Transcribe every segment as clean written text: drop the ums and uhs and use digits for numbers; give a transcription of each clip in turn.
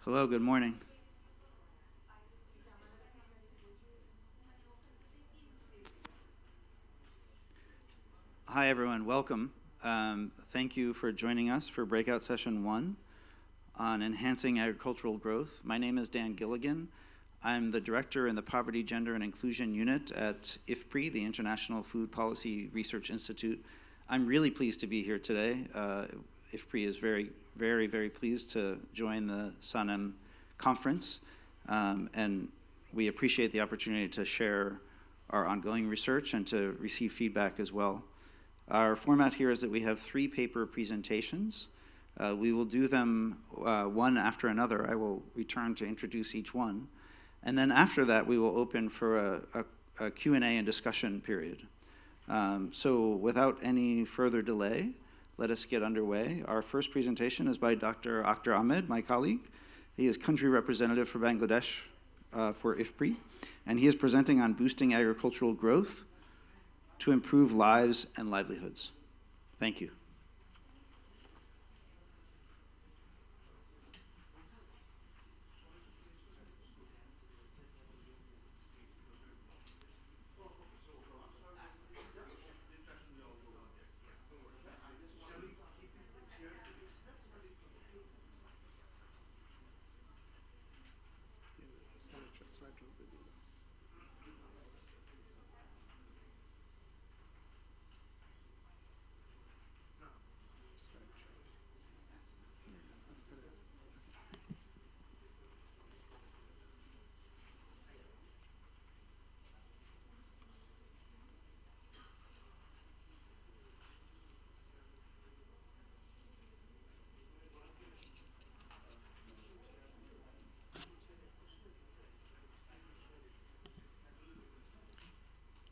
Hello, good morning. Hi, everyone. Welcome. Thank you for joining us for Breakout Session 1 on Enhancing Agricultural Growth. My name is Dan Gilligan. I'm the Director in the Poverty, Gender, and Inclusion Unit at IFPRI, the International Food Policy Research Institute. I'm really pleased to be here today. IFPRI is very pleased to join the SANEM conference, and we appreciate the opportunity to share our ongoing research and to receive feedback as well. Our format here is that we have 3 paper presentations. We will do them one after another. I will return to introduce each one. And then after that, we will open for a Q&A and discussion period. So without any further delay, let us get underway. Our first presentation is by Dr. Akhtar Ahmed, my colleague. He is country representative for Bangladesh for IFPRI, and he is presenting on boosting agricultural growth to improve lives and livelihoods. Thank you.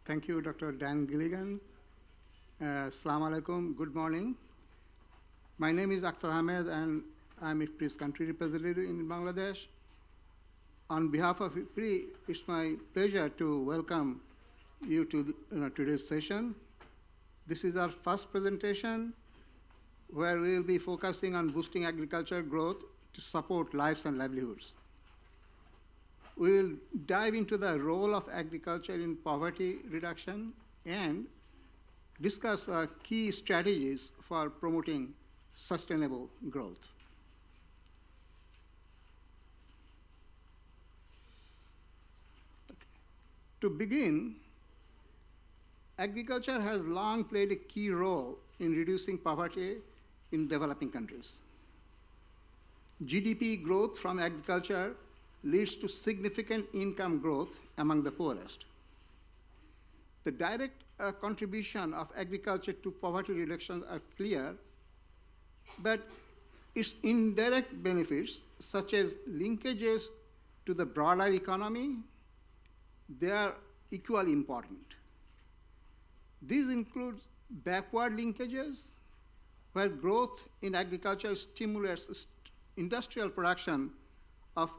Thank you, Dr. Dan Gilligan. Assalamu alaikum, good morning. My name is Akhtar Ahmed, and I'm IFPRI's country representative in Bangladesh. On behalf of IFPRI, it's my pleasure to welcome you to today's session. This is our first presentation where we will be focusing on boosting agriculture growth to support lives and livelihoods. We will dive into the role of agriculture in poverty reduction and discuss key strategies for promoting sustainable growth. To begin, agriculture has long played a key role in reducing poverty in developing countries. GDP growth from agriculture leads to significant income growth among the poorest. The direct contribution of agriculture to poverty reduction are clear, but its indirect benefits, such as linkages to the broader economy, they are equally important. These include backward linkages, where growth in agriculture stimulates industrial production of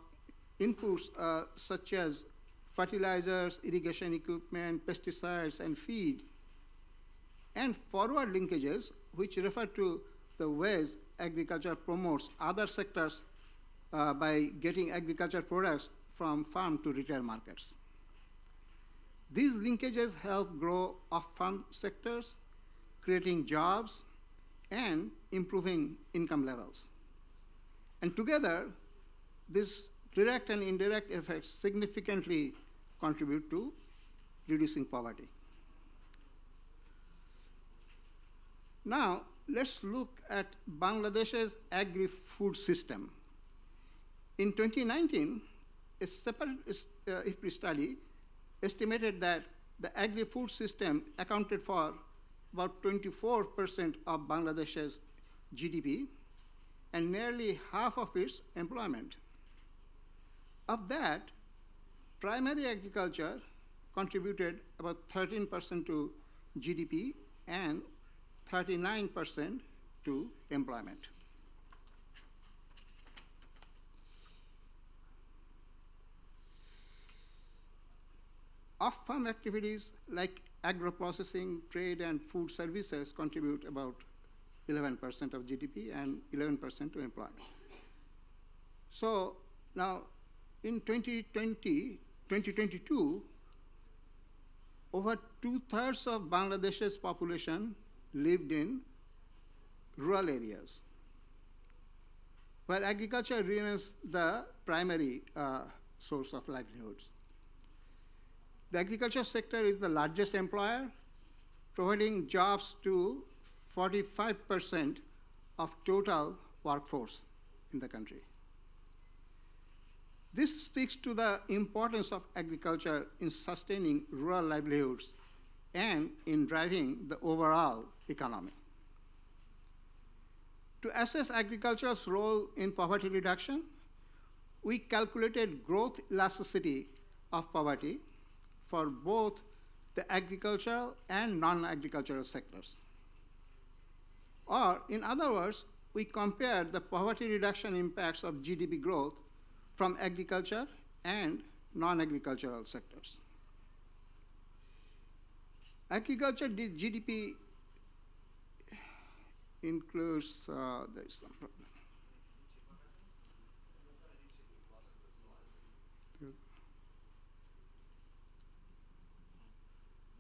inputs such as fertilizers, irrigation equipment, pesticides, and feed, and forward linkages, which refer to the ways agriculture promotes other sectors by getting agriculture products from farm to retail markets. These linkages help grow off-farm sectors, creating jobs and improving income levels. And together, these direct and indirect effects significantly contribute to reducing poverty. Now, let's look at Bangladesh's agri-food system. In 2019, a separate IFPRI study estimated that the agri-food system accounted for about 24% of Bangladesh's GDP and nearly half of its employment. Of that, primary agriculture contributed about 13% to GDP and 39% to employment. Off-farm activities like agro-processing, trade, and food services contribute about 11% of GDP and 11% to employment. So Now, in 2022, over 2/3 of Bangladesh's population lived in rural areas, where agriculture remains the primary source of livelihoods. The agriculture sector is the largest employer, providing jobs to 45% of total workforce in the country. This speaks to the importance of agriculture in sustaining rural livelihoods and in driving the overall economy. To assess agriculture's role in poverty reduction, we calculated growth elasticity of poverty for both the agricultural and non-agricultural sectors. Or, in other words, we compared the poverty reduction impacts of GDP growth from agriculture and non-agricultural sectors. Agriculture GDP includes, there is some problem.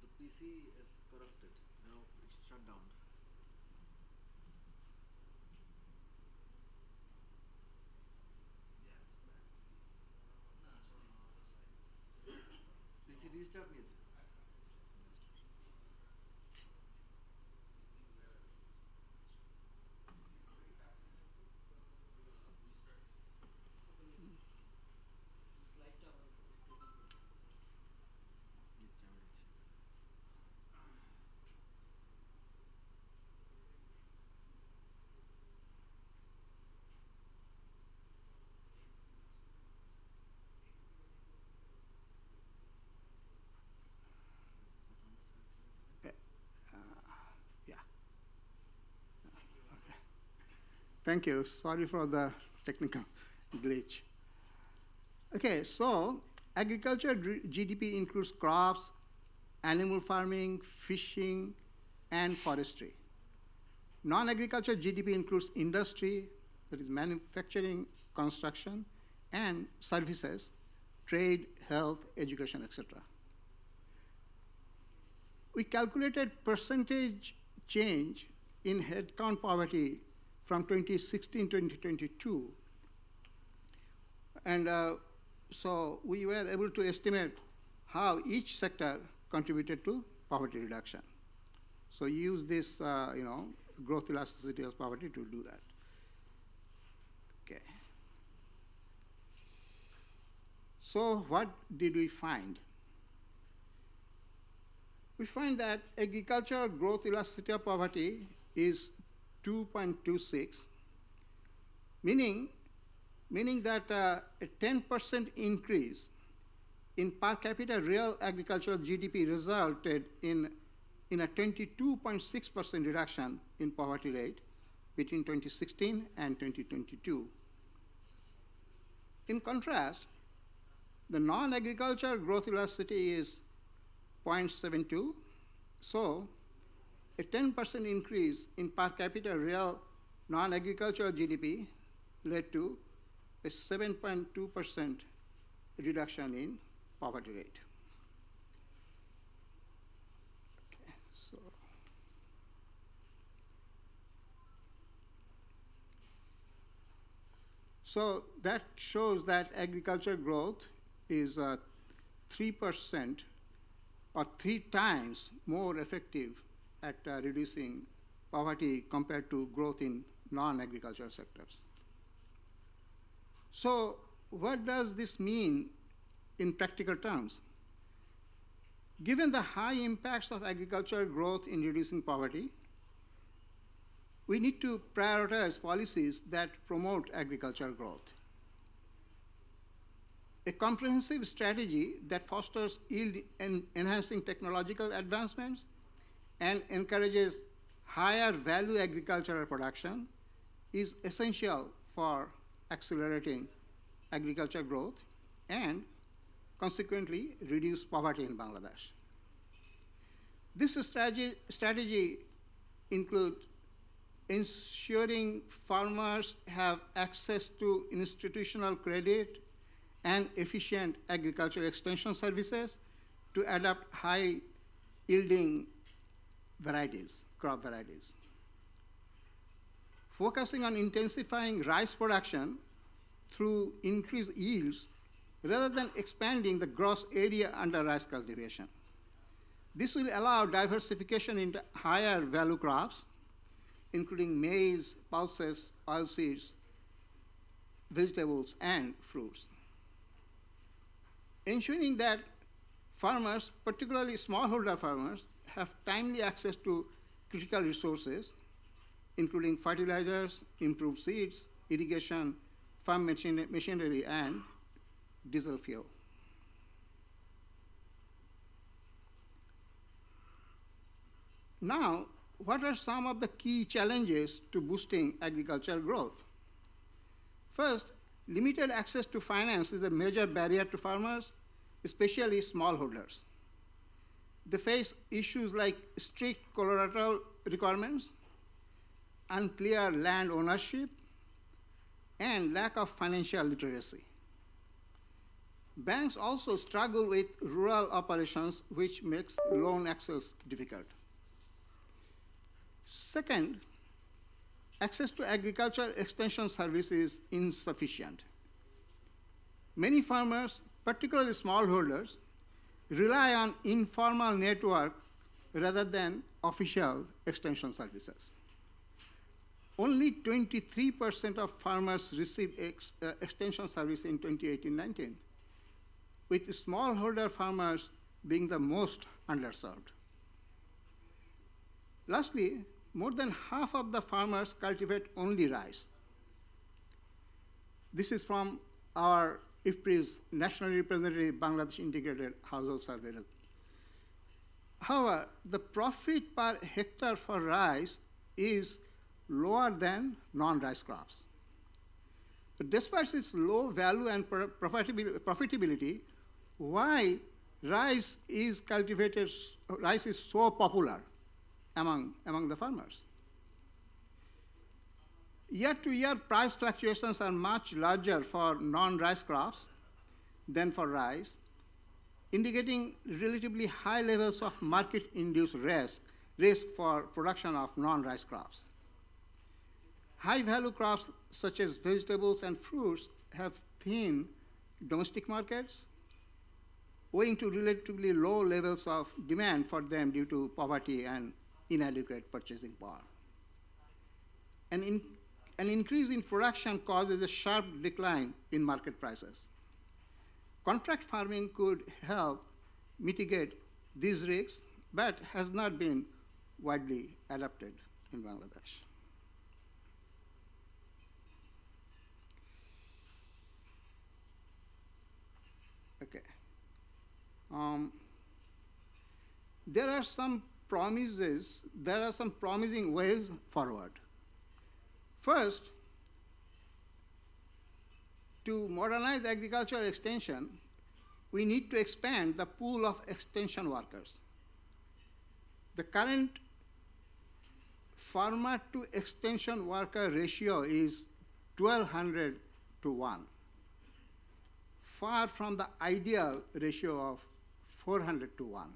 The PC is corrupted. Now it's shut down. PC restart needs. Yeah. Okay. Thank you. Sorry for the technical glitch. Okay, so agriculture GDP includes crops, animal farming, fishing, and forestry. Non-agriculture GDP includes industry, that is manufacturing, construction, and services, trade, health, education, etc. We calculated percentage change in headcount poverty from 2016 to 2022. And so we were able to estimate how each sector contributed to poverty reduction. So use this, growth elasticity of poverty to do that. Okay. So what did we find? We find that agricultural growth elasticity of poverty is 2.26, meaning that a 10% increase in per capita real agricultural GDP resulted in a 22.6% reduction in poverty rate between 2016 and 2022. In contrast, the non-agricultural growth elasticity is 0.72, so a 10% increase in per capita real non-agricultural GDP led to a 7.2% reduction in poverty rate. Okay, so that shows that agriculture growth is 3% or 3 times more effective at reducing poverty compared to growth in non-agricultural sectors. So what does this mean in practical terms? Given the high impacts of agricultural growth in reducing poverty, we need to prioritize policies that promote agricultural growth. A comprehensive strategy that fosters yield and enhancing technological advancements and encourages higher value agricultural production is essential for accelerating agriculture growth and consequently reduce poverty in Bangladesh. This strategy includes ensuring farmers have access to institutional credit, and efficient agricultural extension services to adopt high-yielding varieties, crop varieties. Focusing on intensifying rice production through increased yields rather than expanding the gross area under rice cultivation. This will allow diversification into higher value crops, including maize, pulses, oilseeds, vegetables, and fruits. Ensuring that farmers, particularly smallholder farmers, have timely access to critical resources, including fertilizers, improved seeds, irrigation, farm machinery, and diesel fuel. Now, what are some of the key challenges to boosting agricultural growth? First, limited access to finance is a major barrier to farmers, especially smallholders. They face issues like strict collateral requirements, unclear land ownership, and lack of financial literacy. Banks also struggle with rural operations, which makes loan access difficult. Second, access to agricultural extension service is insufficient. Many farmers, particularly smallholders, rely on informal network rather than official extension services. Only 23% of farmers received extension service in 2018-19, with smallholder farmers being the most underserved. Lastly, more than half of the farmers cultivate only rice. This is from our IFPRI's nationally representative Bangladesh Integrated Household Survey. However, the profit per hectare for rice is lower than non-rice crops. But despite its low value and profitability, why rice is so popular among the farmers? Year-to-year price fluctuations are much larger for non-rice crops than for rice, indicating relatively high levels of market-induced risk for production of non-rice crops. High-value crops such as vegetables and fruits have thin domestic markets, owing to relatively low levels of demand for them due to poverty and inadequate purchasing power. An increase in production causes a sharp decline in market prices. Contract farming could help mitigate these risks, but has not been widely adopted in Bangladesh. Okay. There are some promising ways forward. First, to modernize agricultural extension, we need to expand the pool of extension workers. The current farmer to extension worker ratio is 1,200 to 1, far from the ideal ratio of 400 to 1.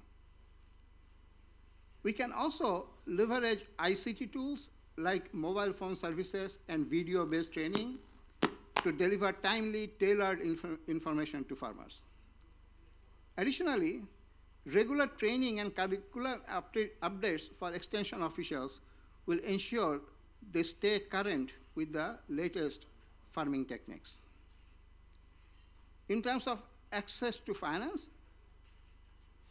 We can also leverage ICT tools like mobile phone services and video-based training to deliver timely, tailored information to farmers. Additionally, regular training and curricular updates for extension officials will ensure they stay current with the latest farming techniques. In terms of access to finance,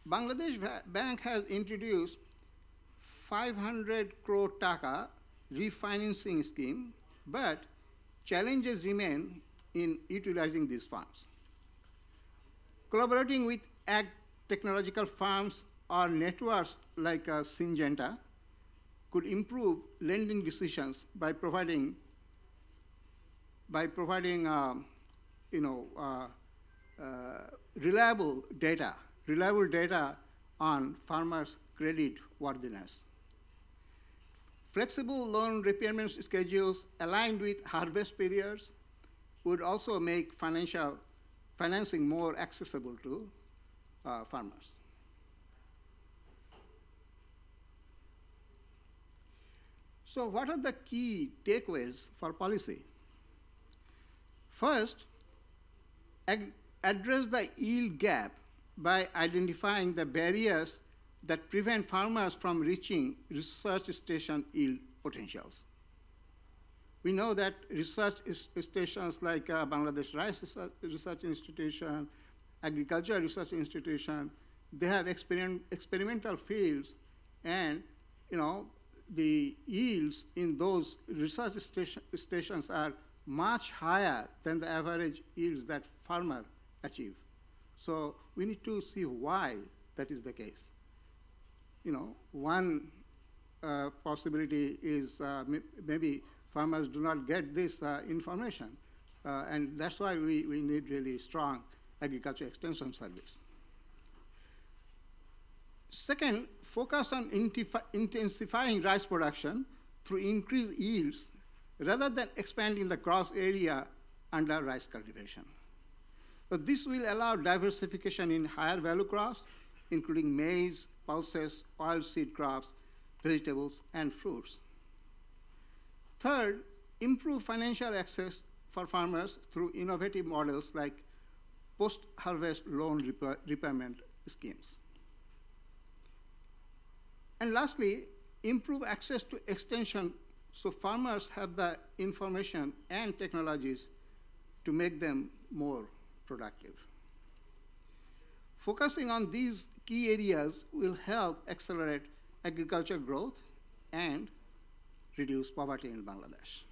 Bangladesh Bank has introduced 500 crore taka refinancing scheme, but challenges remain in utilizing these funds. Collaborating with ag technological firms or networks like Syngenta could improve lending decisions by providing reliable data on farmers' credit worthiness. Flexible loan repayment schedules aligned with harvest periods would also make financial financing more accessible to farmers. So what are the key takeaways for policy? First, address the yield gap by identifying the barriers that prevent farmers from reaching research station yield potentials. We know that research stations like Bangladesh Rice Research Institution, Agriculture Research Institution, they have experimental fields, and the yields in those research stations are much higher than the average yields that farmers achieve. So we need to see why that is the case. One possibility is maybe farmers do not get this information, and that's why we need really strong agriculture extension service. Second, focus on intensifying rice production through increased yields rather than expanding the crops area under rice cultivation. But this will allow diversification in higher value crops, including maize, pulses, oilseed crops, vegetables, and fruits. Third, improve financial access for farmers through innovative models like post-harvest loan repayment schemes. And lastly, improve access to extension so farmers have the information and technologies to make them more productive. Focusing on these key areas will help accelerate agriculture growth and reduce poverty in Bangladesh.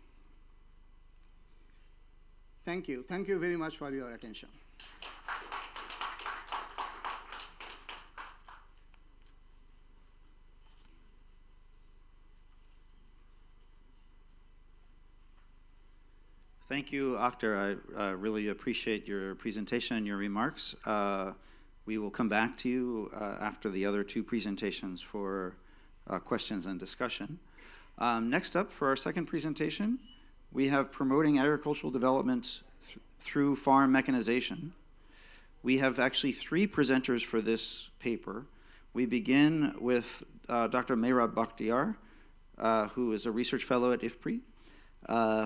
Thank you. Thank you very much for your attention. Thank you, Akhtar. I really appreciate your presentation and your remarks. We will come back to you after the other two presentations for questions and discussion. Next up, for our second presentation, we have promoting agricultural development through farm mechanization. We have actually three presenters for this paper. We begin with Dr. Mehrab Bakhtiar, who is a research fellow at IFPRI.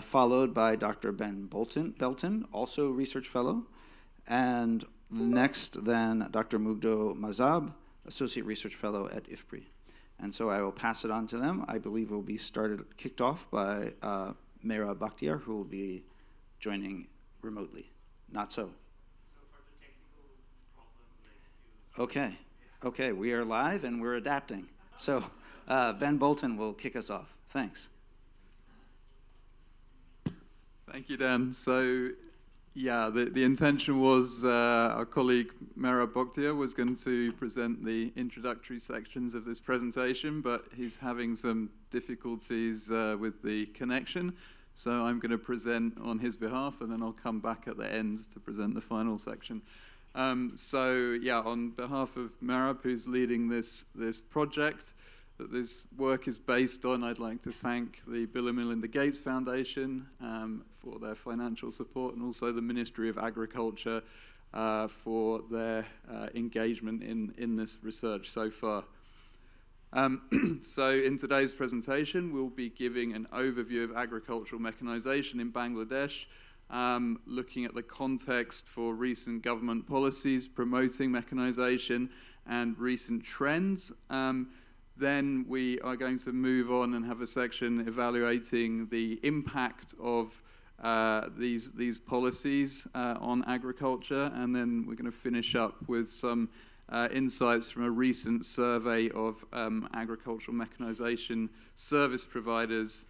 Followed by Dr. Ben Belton, also research fellow, and next then Dr. Mugdo Mazab, associate research fellow at IFPRI. And so I will pass it on to them. I believe we'll be kicked off by Mehrab Bakhtiar, who will be joining remotely. Not so. So for the technical problem, Okay, we are live and we're adapting. So Ben Bolton will kick us off. Thanks. Thank you, Dan. So, yeah, the intention was our colleague Mehrab Bakhtiar was going to present the introductory sections of this presentation, but he's having some difficulties with the connection. So I'm going to present on his behalf, and then I'll come back at the end to present the final section. So, yeah, on behalf of Mehrab, who's leading this project that this work is based on, I'd like to thank the Bill and Melinda Gates Foundation for their financial support, and also the Ministry of Agriculture for their engagement in this research so far. So in today's presentation, we'll be giving an overview of agricultural mechanization in Bangladesh, looking at the context for recent government policies promoting mechanization and recent trends. Then we are going to move on and have a section evaluating the impact of these policies on agriculture, and then we're going to finish up with some insights from a recent survey of agricultural mechanization service providers.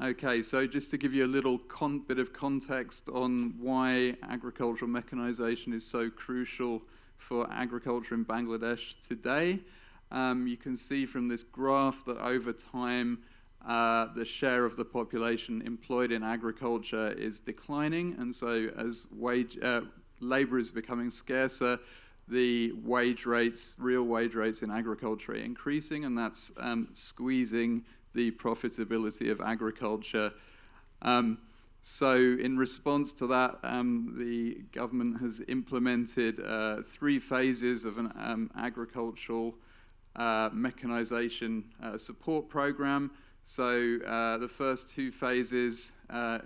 Okay, so just to give you a little bit of context on why agricultural mechanization is so crucial for agriculture in Bangladesh today. You can see from this graph that over time, the share of the population employed in agriculture is declining, and so as labor is becoming scarcer, the real wage rates in agriculture are increasing, and that's squeezing the profitability of agriculture. So in response to that, the government has implemented 3 phases of an agricultural mechanization support program. So the first 2 phases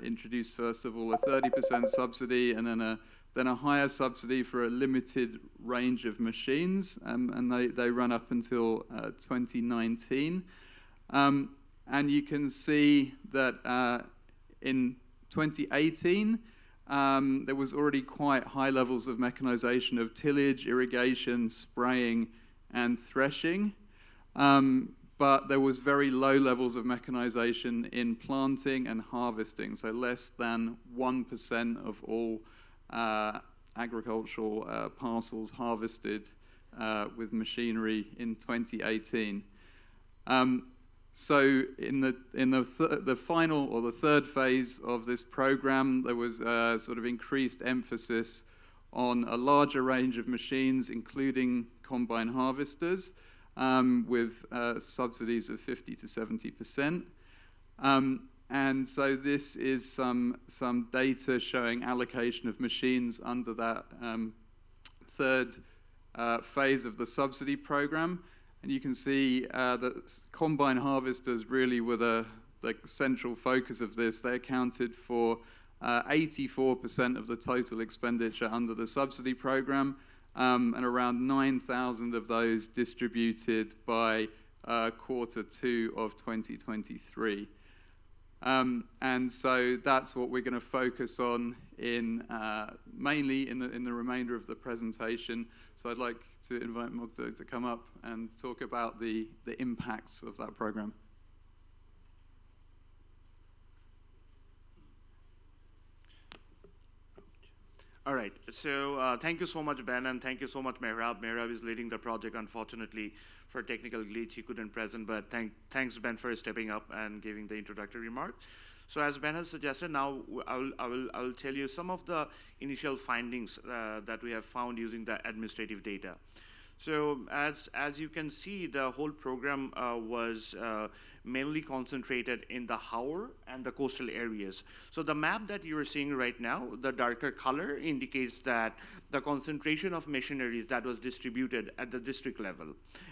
introduced, first of all, a 30% subsidy and then a higher subsidy for a limited range of machines, and they run up until 2019. And you can see that in 2018, there was already quite high levels of mechanization of tillage, irrigation, spraying, and threshing. But there was very low levels of mechanization in planting and harvesting, so less than 1% of all agricultural parcels harvested with machinery in 2018. So in the final or the third phase of this program, there was sort of increased emphasis on a larger range of machines, including combine harvesters, with subsidies of 50 to 70%. And so this is some data showing allocation of machines under that third phase of the subsidy program. And you can see that combine harvesters really were the central focus of this. They accounted for 84% of the total expenditure under the subsidy program, and around 9,000 of those distributed by Q2 of 2023. And so that's what we're going to focus on in mainly in the remainder of the presentation. So I'd like to invite Mogdo to come up and talk about the impacts of that program. All right, so thank you so much, Ben, and thank you so much, Mehrab. Mehrab is leading the project. Unfortunately, for a technical glitch, he couldn't present, but thanks, Ben, for stepping up and giving the introductory remark. So as Ben has suggested, now I will tell you some of the initial findings that we have found using the administrative data. So as you can see, the whole program was mainly concentrated in the Howrah and the coastal areas. So the map that you are seeing right now, the darker color indicates that the concentration of machineries that was distributed at the district level.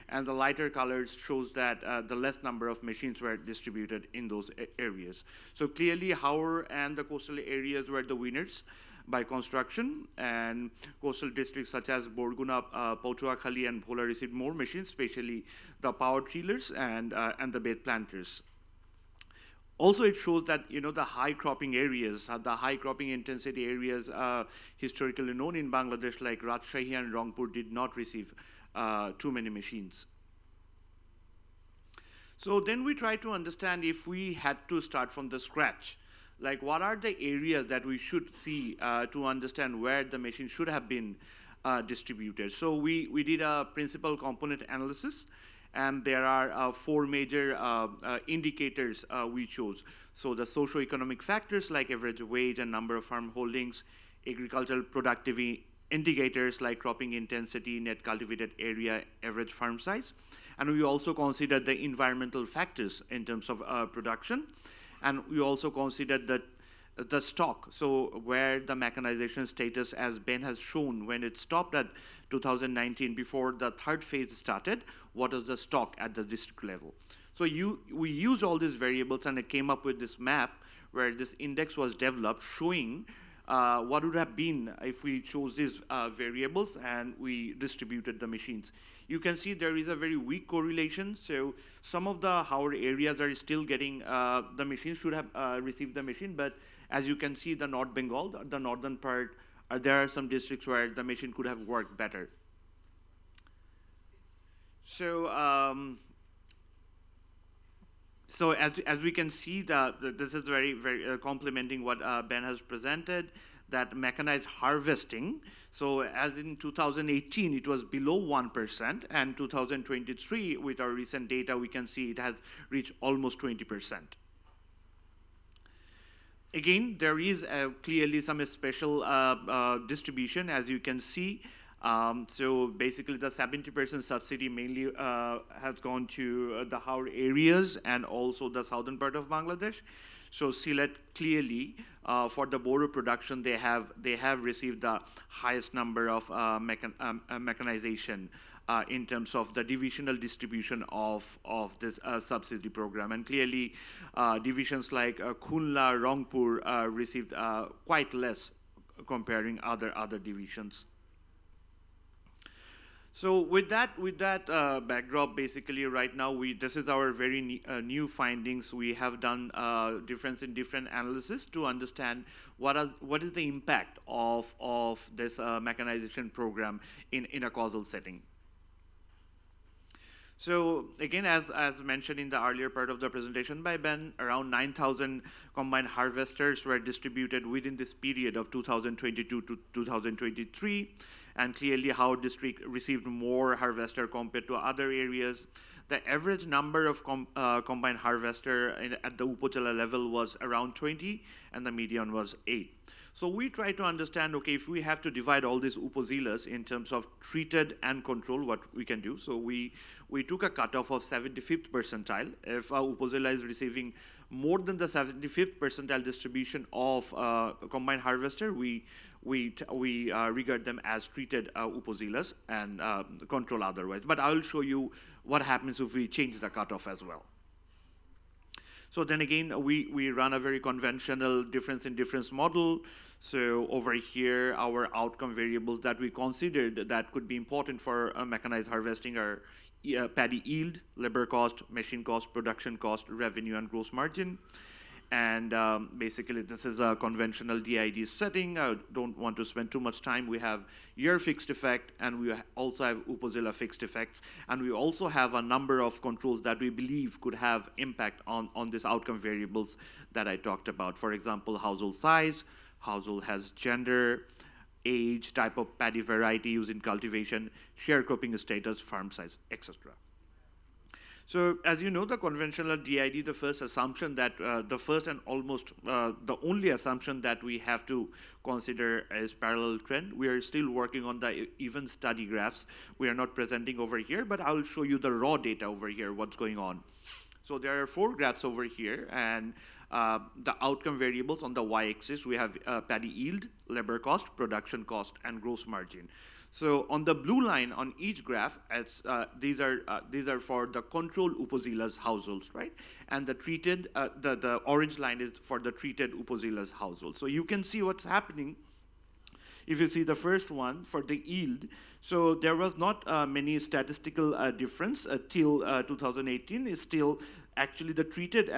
And the lighter colors shows that the less number of machines were distributed in those areas. So clearly Howrah and the coastal areas were the winners by construction, and coastal districts such as Borguna, Patuakhali, and Bhola received more machines, especially the power tillers and the bed planters. Also, it shows that the high cropping areas, the high cropping intensity areas historically known in Bangladesh, like Rajshahi and Rangpur, did not receive too many machines. So then we try to understand if we had to start from the scratch. Like, what are the areas that we should see to understand where the machine should have been distributed? So we did a principal component analysis, and there are 4 major indicators we chose. So the socio-economic factors like average wage and number of farm holdings, agricultural productivity indicators like cropping intensity, net cultivated area, average farm size. And we also considered the environmental factors in terms of production. And we also considered the stock, so where the mechanization status, as Ben has shown, when it stopped at 2019 before the third phase started, what is the stock at the district level? So we used all these variables, and it came up with this map where this index was developed showing what would have been if we chose these variables and we distributed the machines. You can see there is a very weak correlation. So some of the Howrah areas are still getting the machine, should have received the machine, but as you can see, the North Bengal, the northern part, there are some districts where the machine could have worked better. So so as we can see, this is very complementing what Ben has presented, that mechanized harvesting. So as in 2018, it was below 1%, and 2023, with our recent data, we can see it has reached almost 20%. Again, there is clearly some special distribution. As you can see, So basically the 70% subsidy mainly has gone to the Haur areas and also the southern part of Bangladesh. So Sylhet clearly for the Boro production they have received the highest number of mechanization in terms of the divisional distribution of this subsidy program. And clearly divisions like Khulna, Rangpur received quite less comparing other divisions. So with that backdrop, basically right now this is our very new findings. We have done difference in different analysis to understand what is the impact of this mechanization program in a causal setting. So again, as mentioned in the earlier part of the presentation by Ben, around 9,000 combined harvesters were distributed within this period of 2022 to 2023. And clearly Haur district received more harvester compared to other areas. The average number of combined harvester at the Upazila level was around 20, and the median was 8. So we try to understand, okay, if we have to divide all these upazilas in terms of treated and control, what we can do. So we took a cutoff of 75th percentile. If a upazila is receiving more than the 75th percentile distribution of combined harvester, we regard them as treated upazilas and control otherwise. But I will show you what happens if we change the cutoff as well. So then again, we run a very conventional difference in difference model. So over here, our outcome variables that we considered that could be important for mechanized harvesting are paddy yield, labor cost, machine cost, production cost, revenue, and gross margin. And basically, this is a conventional DID setting. I don't want to spend too much time. We have year fixed effect, and we also have upazila fixed effects. And we also have a number of controls that we believe could have impact on these outcome variables that I talked about. For example, household size, household has gender, age, type of paddy variety used in cultivation, sharecropping status, farm size, etc. So as you know, the conventional DID, the first assumption that, the first and almost the only assumption that we have to consider is parallel trend. We are still working on the even study graphs. We are not presenting over here, but I will show you the raw data over here, what's going on. So there are 4 graphs over here, and the outcome variables on the y-axis, we have paddy yield, labor cost, production cost, and gross margin. So on the blue line on each graph, it's, these are for the control upazilas households, right? And the treated, the orange line is for the treated upazilas households. So you can see what's happening. If you see the first one for the yield, so there was not many statistical difference till 2018. Is still actually the treated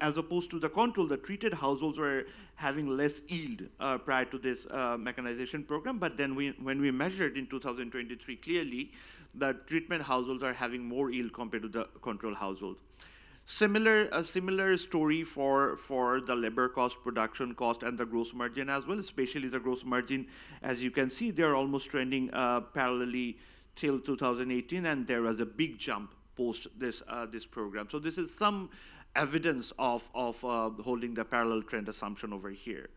as opposed to the control, the treated households were having less yield prior to this mechanization program. But then when we measured in 2023, clearly the treatment households are having more yield compared to the control households. A similar story for the labor cost, production cost, and the gross margin as well, especially the gross margin. As you can see, they're almost trending parallelly till 2018, and there was a big jump post this program. So this is some evidence of holding the parallel trend assumption over here.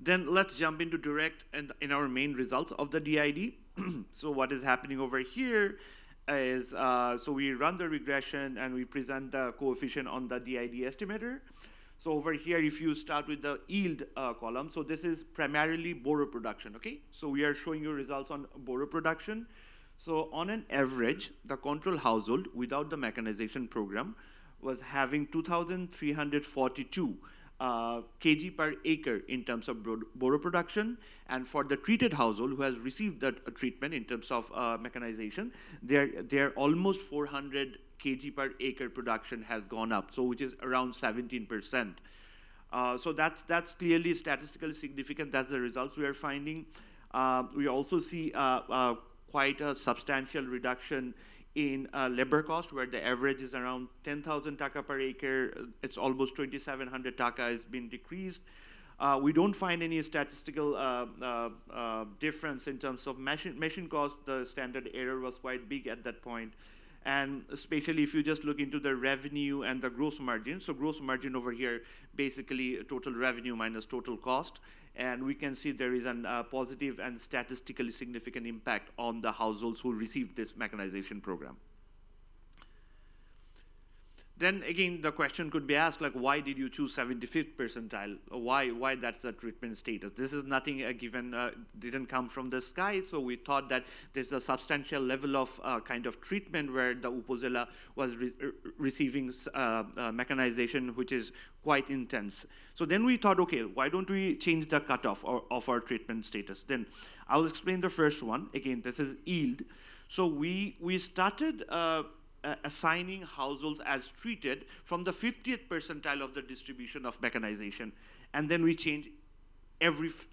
Then let's jump into direct and in our main results of the DID. So what is happening over here is, so we run the regression and we present the coefficient on the DID estimator. So over here, if you start with the yield column, so this is primarily Boro production, okay? So we are showing you results on Boro production. So on an average, the control household without the mechanization program was having 2,342 kg per acre in terms of Boro production. And for the treated household who has received that treatment in terms of mechanization, they're almost 400 kg per acre production has gone up, so which is around 17%. So that's clearly statistically significant. That's the results we are finding. We also see quite a substantial reduction in labor cost, where the average is around 10,000 taka per acre. It's almost 2,700 taka has been decreased. We don't find any statistical difference in terms of machine cost. The standard error was quite big at that point. And especially if you just look into the revenue and the gross margin. So gross margin over here, basically total revenue minus total cost. and we can see there is a positive and statistically significant impact on the households who received this mechanization program. Then again, the question could be asked, like, why did you choose 75th percentile? Why that's the treatment status? This is nothing didn't come from the sky, so we thought that there's a substantial level of kind of treatment where the Upazila was receiving mechanization, which is quite intense. So then we thought, okay, why don't we change the cutoff of our treatment status? Then I'll explain the first one. Again, this is yield. So we started assigning households as treated from the 50th percentile of the distribution of mechanization. And then we change every fifth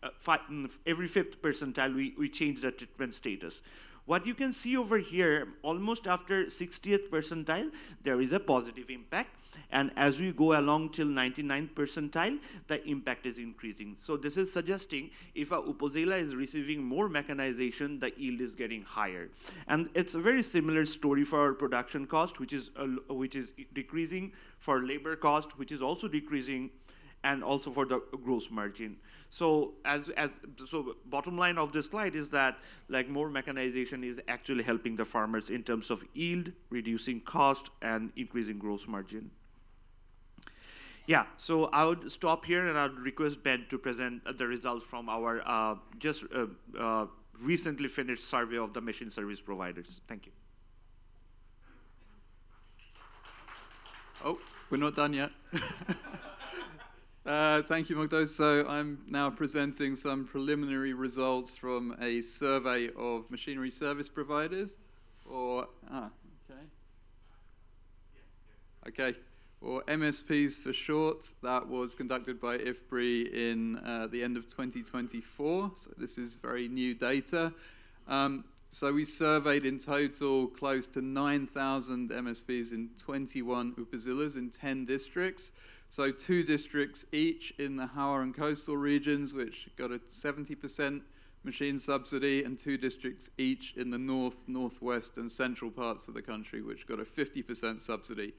percentile, we change the treatment status. What you can see over here, almost after 60th percentile, there is a positive impact. And as we go along till 99th percentile, the impact is increasing. So this is suggesting if a Upazila is receiving more mechanization, the yield is getting higher. And it's a very similar story for our production cost, which is decreasing, for labor cost, which is also decreasing, and also for the gross margin. So so bottom line of this slide is that like more mechanization is actually helping the farmers in terms of yield, reducing cost, and increasing gross margin. Yeah, so I would stop here and I would request Ben to present the results from our recently finished survey of the machine service providers. Thank you. Oh, we're not done yet. Thank you, Mogdo. So I'm now presenting some preliminary results from a survey of machinery service providers, or or MSPs for short. That was conducted by IFPRI in the end of 2024. So this is very new data. So we surveyed in total close to 9,000 MSPs in 21 Upazilas in 10 districts. So 2 districts each in the Howrah and coastal regions, which got a 70% machine subsidy, and 2 districts each in the north, northwest, and central parts of the country, which got a 50% subsidy.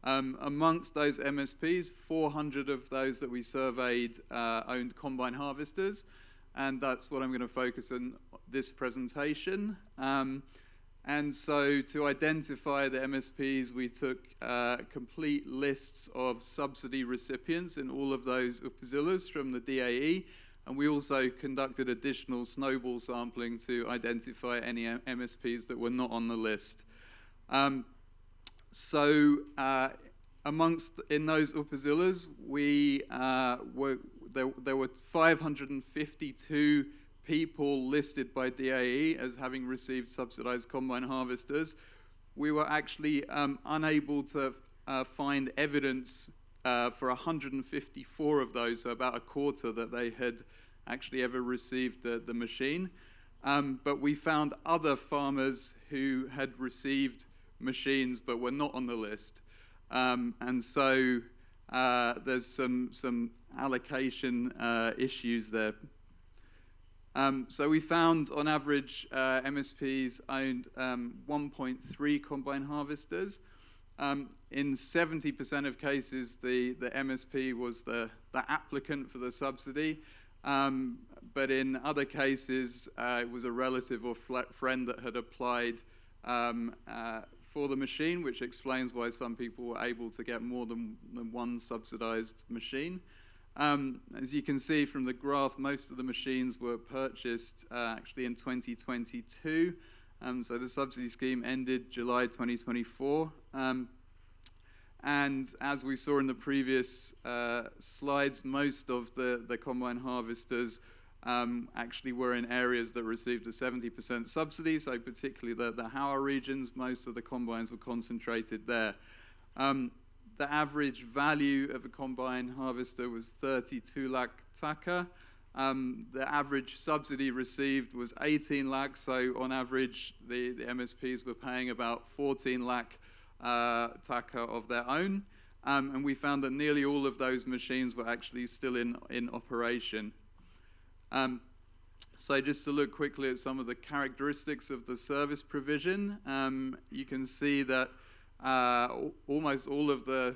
Amongst those MSPs, 400 of those that we surveyed owned combine harvesters, and that's what I'm going to focus on this presentation. And so to identify the MSPs, we took complete lists of subsidy recipients in all of those Upazilas from the DAE, and we also conducted additional snowball sampling to identify any MSPs that were not on the list. In those Upazilas, there were 552 people listed by DAE as having received subsidized combine harvesters. We were actually unable to find evidence for 154 of those, so about a quarter, that they had actually ever received the machine. But we found other farmers who had received machines but were not on the list. And so there's some allocation issues there. So we found, on average, MSPs owned 1.3 combine harvesters. In 70% of cases, the MSP was the applicant for the subsidy. But in other cases, it was a relative or friend that had applied for the machine, which explains why some people were able to get more than one subsidized machine. As you can see from the graph, most of the machines were purchased actually in 2022. So the subsidy scheme ended July 2024. And as we saw in the previous slides, most of the combine harvesters actually were in areas that received a 70% subsidy. So particularly the Howrah regions, most of the combines were concentrated there. The average value of a combine harvester was 32 lakh taka. The average subsidy received was 18 lakh, so on average the MSPs were paying about 14 lakh taka of their own. And we found that nearly all of those machines were actually still in operation. So just to look quickly at some of the characteristics of the service provision, you can see that almost all of the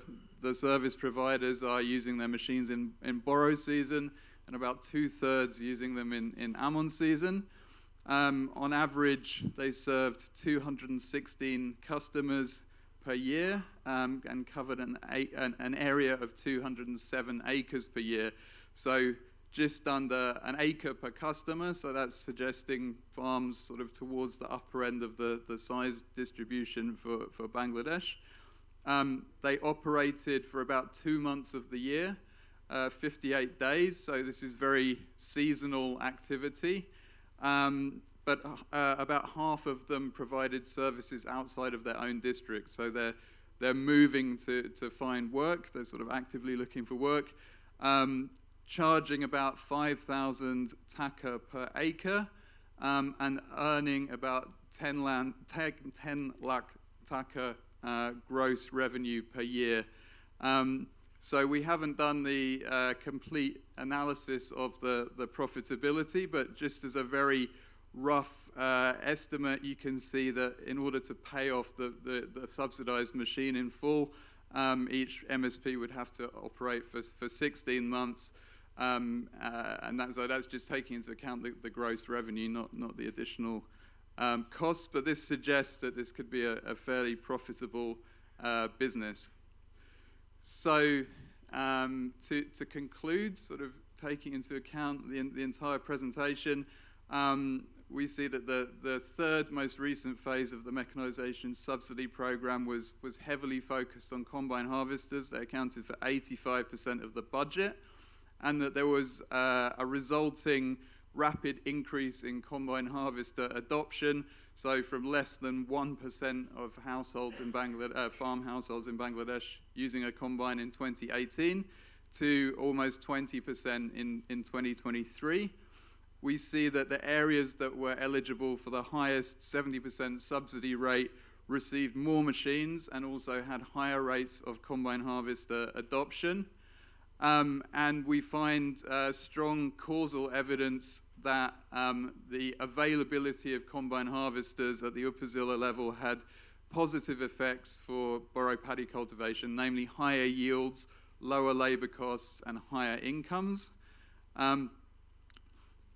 service providers are using their machines in borrow season. and about 2/3 using them in almond season. On average, they served 216 customers per year and covered an area of 207 acres per year. So just under an acre per customer, so that's suggesting farms sort of towards the upper end of the size distribution for Bangladesh. They operated for about 2 months of the year, 58 days, so this is very seasonal activity. But about half of them provided services outside of their own district, so they're moving to find work, they're sort of actively looking for work. Charging about 5,000 taka per acre and earning about 10 lakh taka gross revenue per year. So we haven't done the complete analysis of the profitability, but just as a very rough estimate, you can see that in order to pay off the subsidized machine in full, each MSP would have to operate for 16 months. And that's just taking into account the gross revenue, not the additional costs. But this suggests that this could be a fairly profitable business. So to conclude, sort of taking into account the entire presentation, we see that the third most recent phase of the mechanization subsidy program was heavily focused on combine harvesters. They accounted for 85% of the budget, and that there was a resulting rapid increase in combine harvester adoption. So from less than 1% of households in Bangladesh, farm households in Bangladesh using a combine in 2018 to almost 20% in 2023. We see that the areas that were eligible for the highest 70% subsidy rate received more machines and also had higher rates of combine harvester adoption. And we find strong causal evidence that the availability of combine harvesters at the Upazila level had positive effects for boro paddy cultivation, namely higher yields, lower labor costs, and higher incomes.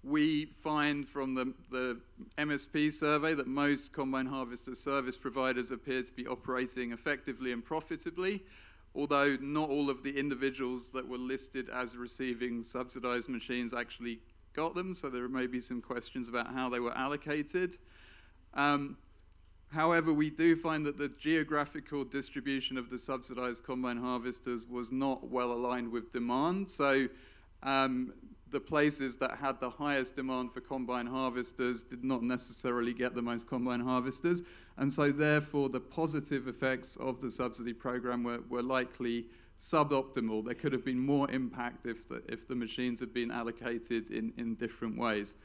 We find from the MSP survey that most combine harvester service providers appear to be operating effectively and profitably, although not all of the individuals that were listed as receiving subsidized machines actually got them, so there may be some questions about how they were allocated. However, we do find that the geographical distribution of the subsidized combine harvesters was not well aligned with demand. So the places that had the highest demand for combine harvesters did not necessarily get the most combine harvesters. And so therefore the positive effects of the subsidy program were likely suboptimal. There could have been more impact if the machines had been allocated in different ways.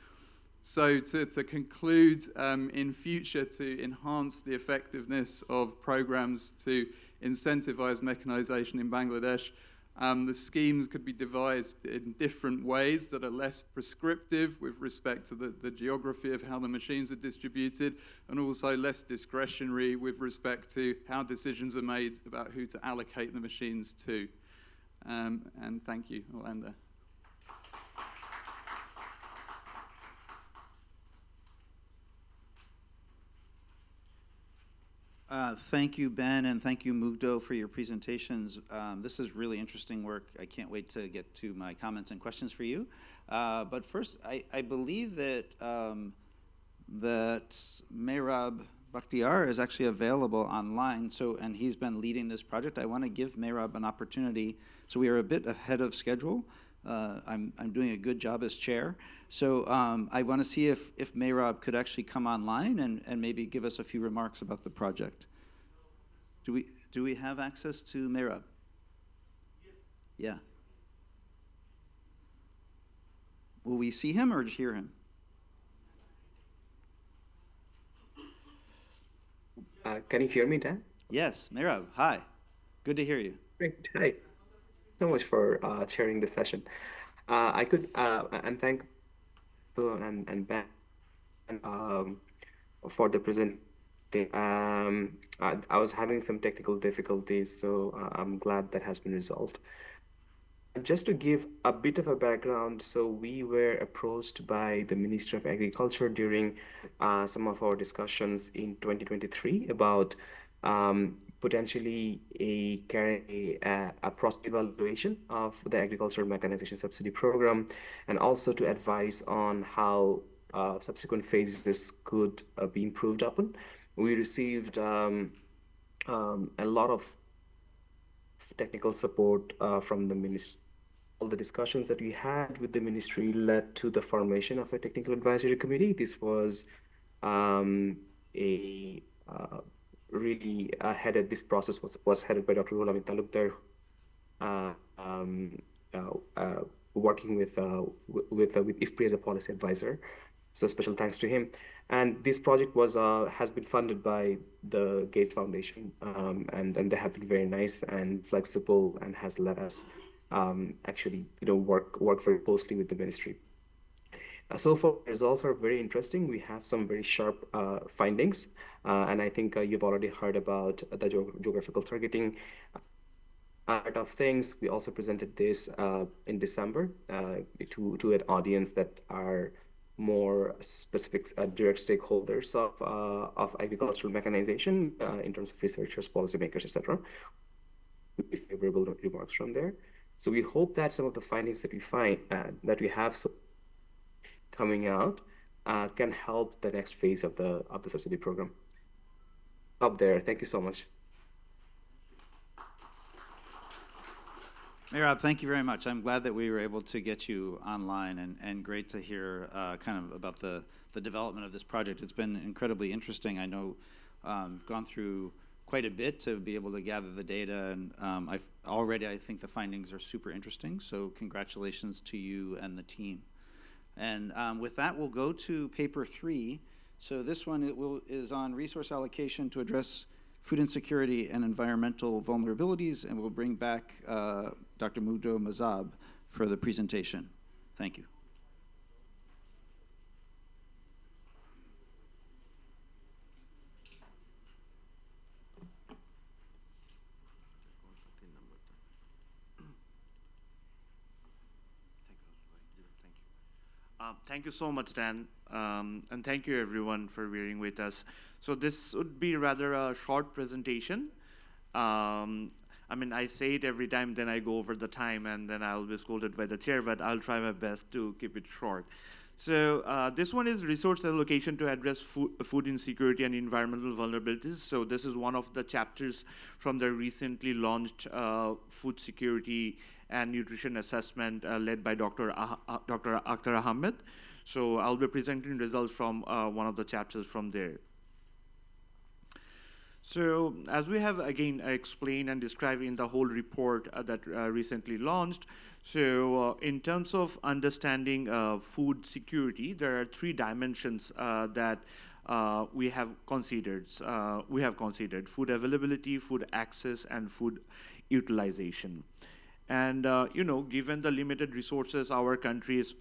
So to conclude, in future, to enhance the effectiveness of programs to incentivize mechanization in Bangladesh, the schemes could be devised in different ways that are less prescriptive with respect to the geography of how the machines are distributed, and also less discretionary with respect to how decisions are made about who to allocate the machines to. And thank you. I'll end there. Thank you, Ben, and thank you, Mugdo, for your presentations. This is really interesting work. I can't wait to get to my comments and questions for you. But first, I believe that that Mehrab Bakhtiar is actually available online, and he's been leading this project. I want to give Mehrab an opportunity. So we are a bit ahead of schedule. I'm doing a good job as chair. So I want to see if Mehrab could actually come online and maybe give us a few remarks about the project. Do we have access to Mehrab? Yes. Yeah. Will we see him or hear him? Can you hear me, Dan? Yes, Mehrab, hi. Good to hear you. Great. Hi. So much for chairing this session. I could and thank Phil and Ben for the presentation. I was having some technical difficulties, so I'm glad that has been resolved. Just to give a bit of a background, so we were approached by the Ministry of Agriculture during some of our discussions in 2023 about potentially carrying a process evaluation of the agricultural mechanization subsidy program, and also to advise on how subsequent phases could be improved upon. We received a lot of technical support from the ministry. All the discussions that we had with the ministry led to the formation of a technical advisory committee. This was a really headed. This process was headed by Dr. Ghulam Talukdar, uh, um, working with IFPRI as a policy advisor. So special thanks to him. And this project has been funded by the Gates Foundation, and they have been very nice and flexible, and has let us actually work very closely with the ministry. So far, results are very interesting. We have some very sharp findings, and I think you've already heard about the geographical targeting part of things. We also presented this in December to an audience that are more specific direct stakeholders of agricultural mechanization in terms of researchers, policymakers, etc. Favorable remarks from there. So we hope that some of the findings that we have coming out can help the next phase of the subsidy program. Up there. Thank you so much. Merab, thank you very much. I'm glad that we were able to get you online, and great to hear kind of about the development of this project. It's been incredibly interesting. I know gone through quite a bit to be able to gather the data, and I think the findings are super interesting, so congratulations to you and the team. And with that, we'll go to paper 3. So this one is on resource allocation to address food insecurity and environmental vulnerabilities, and we'll bring back Dr. Mugdo Mazab for the presentation. Thank you. Thank you so much, Dan, and thank you everyone for bearing with us. So this would be rather a short presentation. I mean, I say it every time, then I go over the time, and then I'll be scolded by the chair, but I'll try my best to keep it short. So this one is resource allocation to address food insecurity and environmental vulnerabilities. So this is one of the chapters from the recently launched food security and nutrition assessment led by Dr. Akhtar Ahmed. So I'll be presenting results from one of the chapters from there. So as we have again explained and described in the whole report that recently launched, so in terms of understanding food security, there are 3 dimensions that we have considered. Food availability, food access, and food utilization. And given the limited resources our countries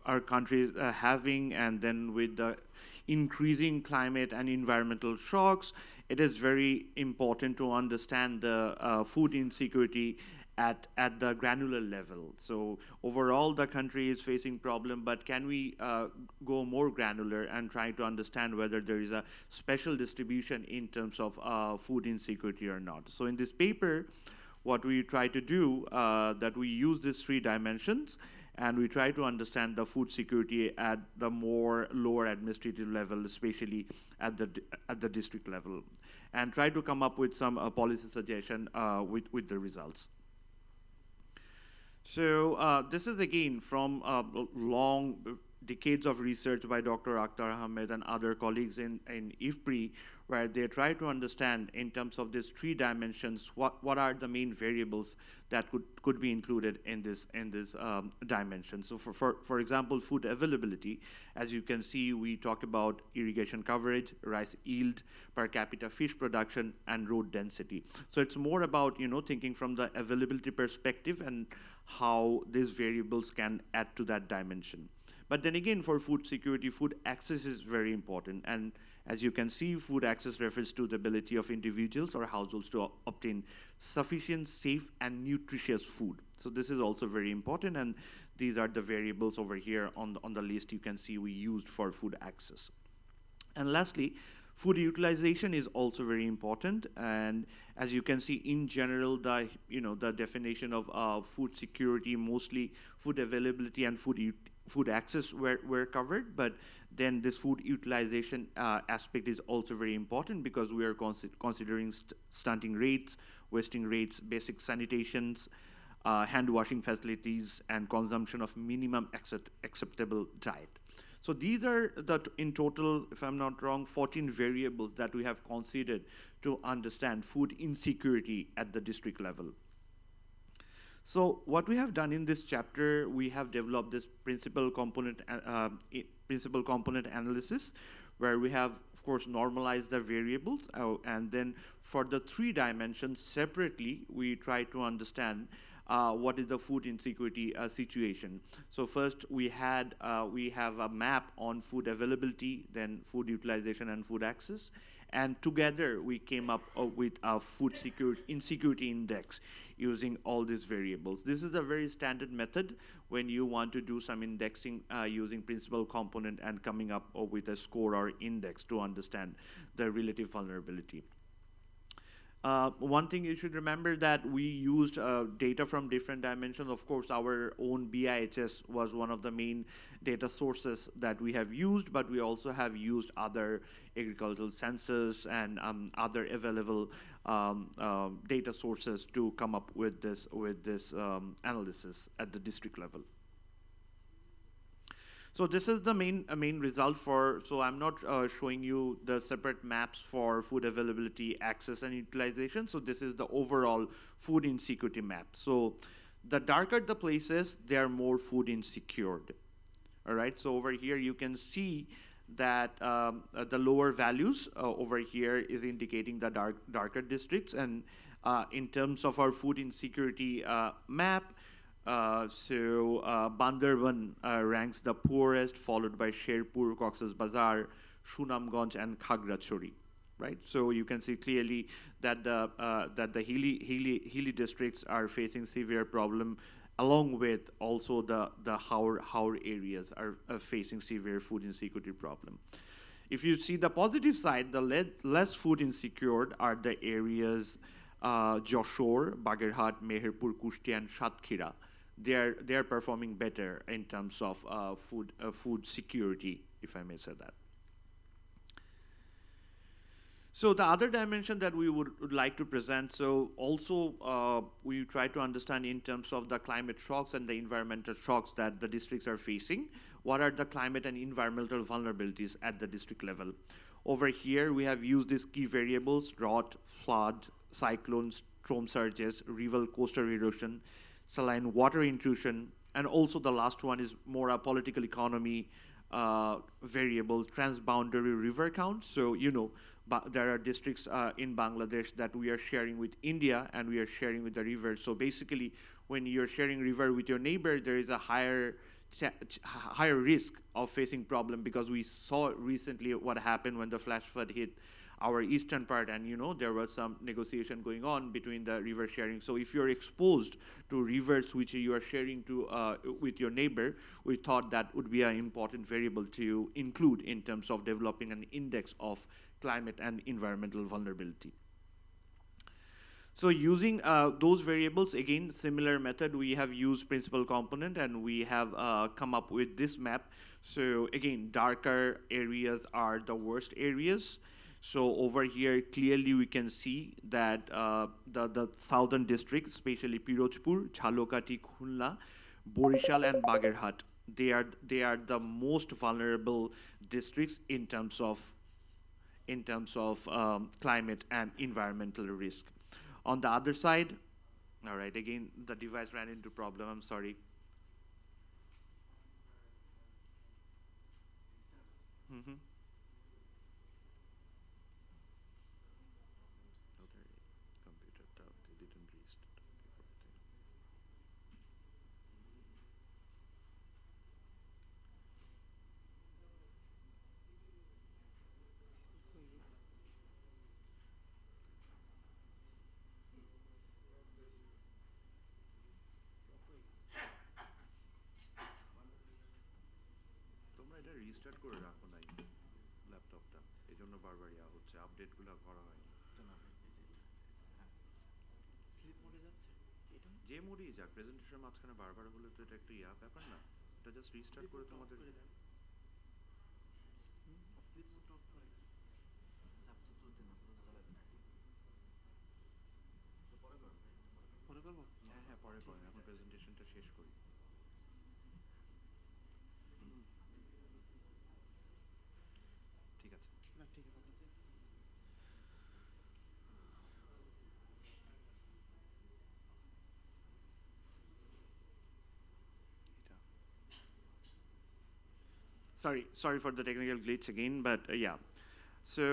having, and then with the increasing climate and environmental shocks, it is very important to understand the food insecurity at the granular level. So overall, the country is facing problem, but can we go more granular and try to understand whether there is a special distribution in terms of food insecurity or not? So in this paper, what we try to do, that we use these 3 dimensions, and we try to understand the food security at the more lower administrative level, especially at the district level, and try to come up with some policy suggestion with the results. So this is again from long decades of research by Dr. Akhtar Ahmed and other colleagues in IFPRI, where they try to understand in terms of these 3 dimensions, what are the main variables that could be included in this dimension. So for example, food availability, as you can see, we talk about irrigation coverage, rice yield, per capita fish production, and road density. So it's more about thinking from the availability perspective and how these variables can add to that dimension. But then again, for food security, food access is very important. And as you can see, food access refers to the ability of individuals or households to obtain sufficient, safe, and nutritious food. So this is also very important, and these are the variables over here on the list you can see we used for food access. And lastly, food utilization is also very important, and as you can see, in general, the definition of food security, mostly food availability and food access were covered, but then this food utilization aspect is also very important because we are considering stunting rates, wasting rates, basic sanitations, hand washing facilities, and consumption of minimum acceptable diet. So these are in total, if I'm not wrong, 14 variables that we have considered to understand food insecurity at the district level. So what we have done in this chapter, we have developed this principal component analysis, where we have, of course, normalized the variables, and then for the 3 dimensions separately, we try to understand what is the food insecurity situation. So first we have a map on food availability, then food utilization and food access, and together we came up with a food insecurity index using all these variables. This is a very standard method when you want to do some indexing using principal component and coming up with a score or index to understand the relative vulnerability. One thing you should remember that we used data from different dimensions. Of course, our own BIHS was one of the main data sources that we have used, but we also have used other agricultural census and other available data sources to come up with this analysis at the district level. So this is the main result for, so I'm not showing you the separate maps for food availability, access, and utilization. So this is the overall food insecurity map. So the darker the places, they are more food insecure. All right, so over here you can see that the lower values over here is indicating the darker districts. And in terms of our food insecurity map, Bandarban ranks the poorest, followed by Sherpur, Cox's Bazar, Sunamganj, and Khagrachori. Right, so you can see clearly that the hilly districts are facing severe problem, along with also the Haur areas are facing severe food insecurity problem. If you see the positive side, the less food insecure are the areas Joshore, Bagerhat, Meherpur, Kushtia, and Satkhira. They are performing better in terms of food security, if I may say that. So the other dimension that we would like to present, so also we try to understand in terms of the climate shocks and the environmental shocks that the districts are facing, what are the climate and environmental vulnerabilities at the district level. Over here, we have used these key variables: drought, flood, cyclones, storm surges, river coastal erosion, saline water intrusion, and also the last one is more a political economy variable, transboundary river count. So, but there are districts in Bangladesh that we are sharing with India, and we are sharing with the river. So basically, when you're sharing river with your neighbor, there is a higher risk of facing problem, because we saw recently what happened when the flash flood hit our eastern part, and there was some negotiation going on between the river sharing. So if you're exposed to rivers which you are sharing to with your neighbor, we thought that would be an important variable to include in terms of developing an index of climate and environmental vulnerability. So using those variables, again, similar method, we have used principal component, and we have come up with this map. So again, darker areas are the worst areas. So over here, clearly we can see that the southern districts, especially Pirojpur, Jhalokati, Khulna, Borishal, and Bagerhat, they are the most vulnerable districts in terms of climate and environmental risk. On the other side, all right, again, the device ran into problem, I'm sorry. Mm-hmm. Restart করে রাখো নাই ল্যাপটপটা, এই জন্য বারবার হচ্ছে, আপডেটগুলো করা হয়নি। স্লিপ মোডে যাচ্ছে এটা যে মোডেই যাক, প্রেজেন্টেশনের মাঝখানে বারবার হলে তো এটা একটা ব্যাপার না, এটা জাস্ট রিস্টার্ট করে তোমাদের। স্লিপ মোড অফ করে চাপ তো তুলতে না তো চালাই দেন পরে করবো হ্যাঁ পরে করেন, এখন প্রেজেন্টেশনটা শেষ করি। ঠিক আছে না ঠিক আছে আপনার change Sorry for the technical glitch again, but yeah. So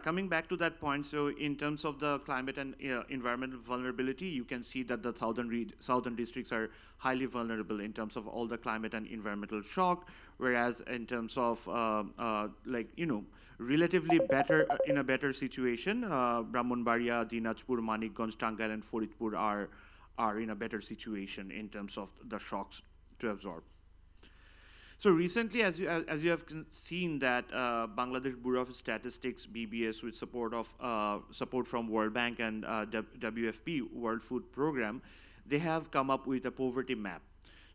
coming back to that point, so in terms of the climate and environmental vulnerability, you can see that the southern districts are highly vulnerable in terms of all the climate and environmental shock, whereas in terms of relatively better in a better situation, Brahmanbaria, Dinajpur, Manikganj, Tangail, and Faridpur are in a better situation in terms of the shocks to absorb. So recently, as you have seen, that Bangladesh Bureau of Statistics (BBS) with support from World Bank and WFP World Food Program, they have come up with a poverty map.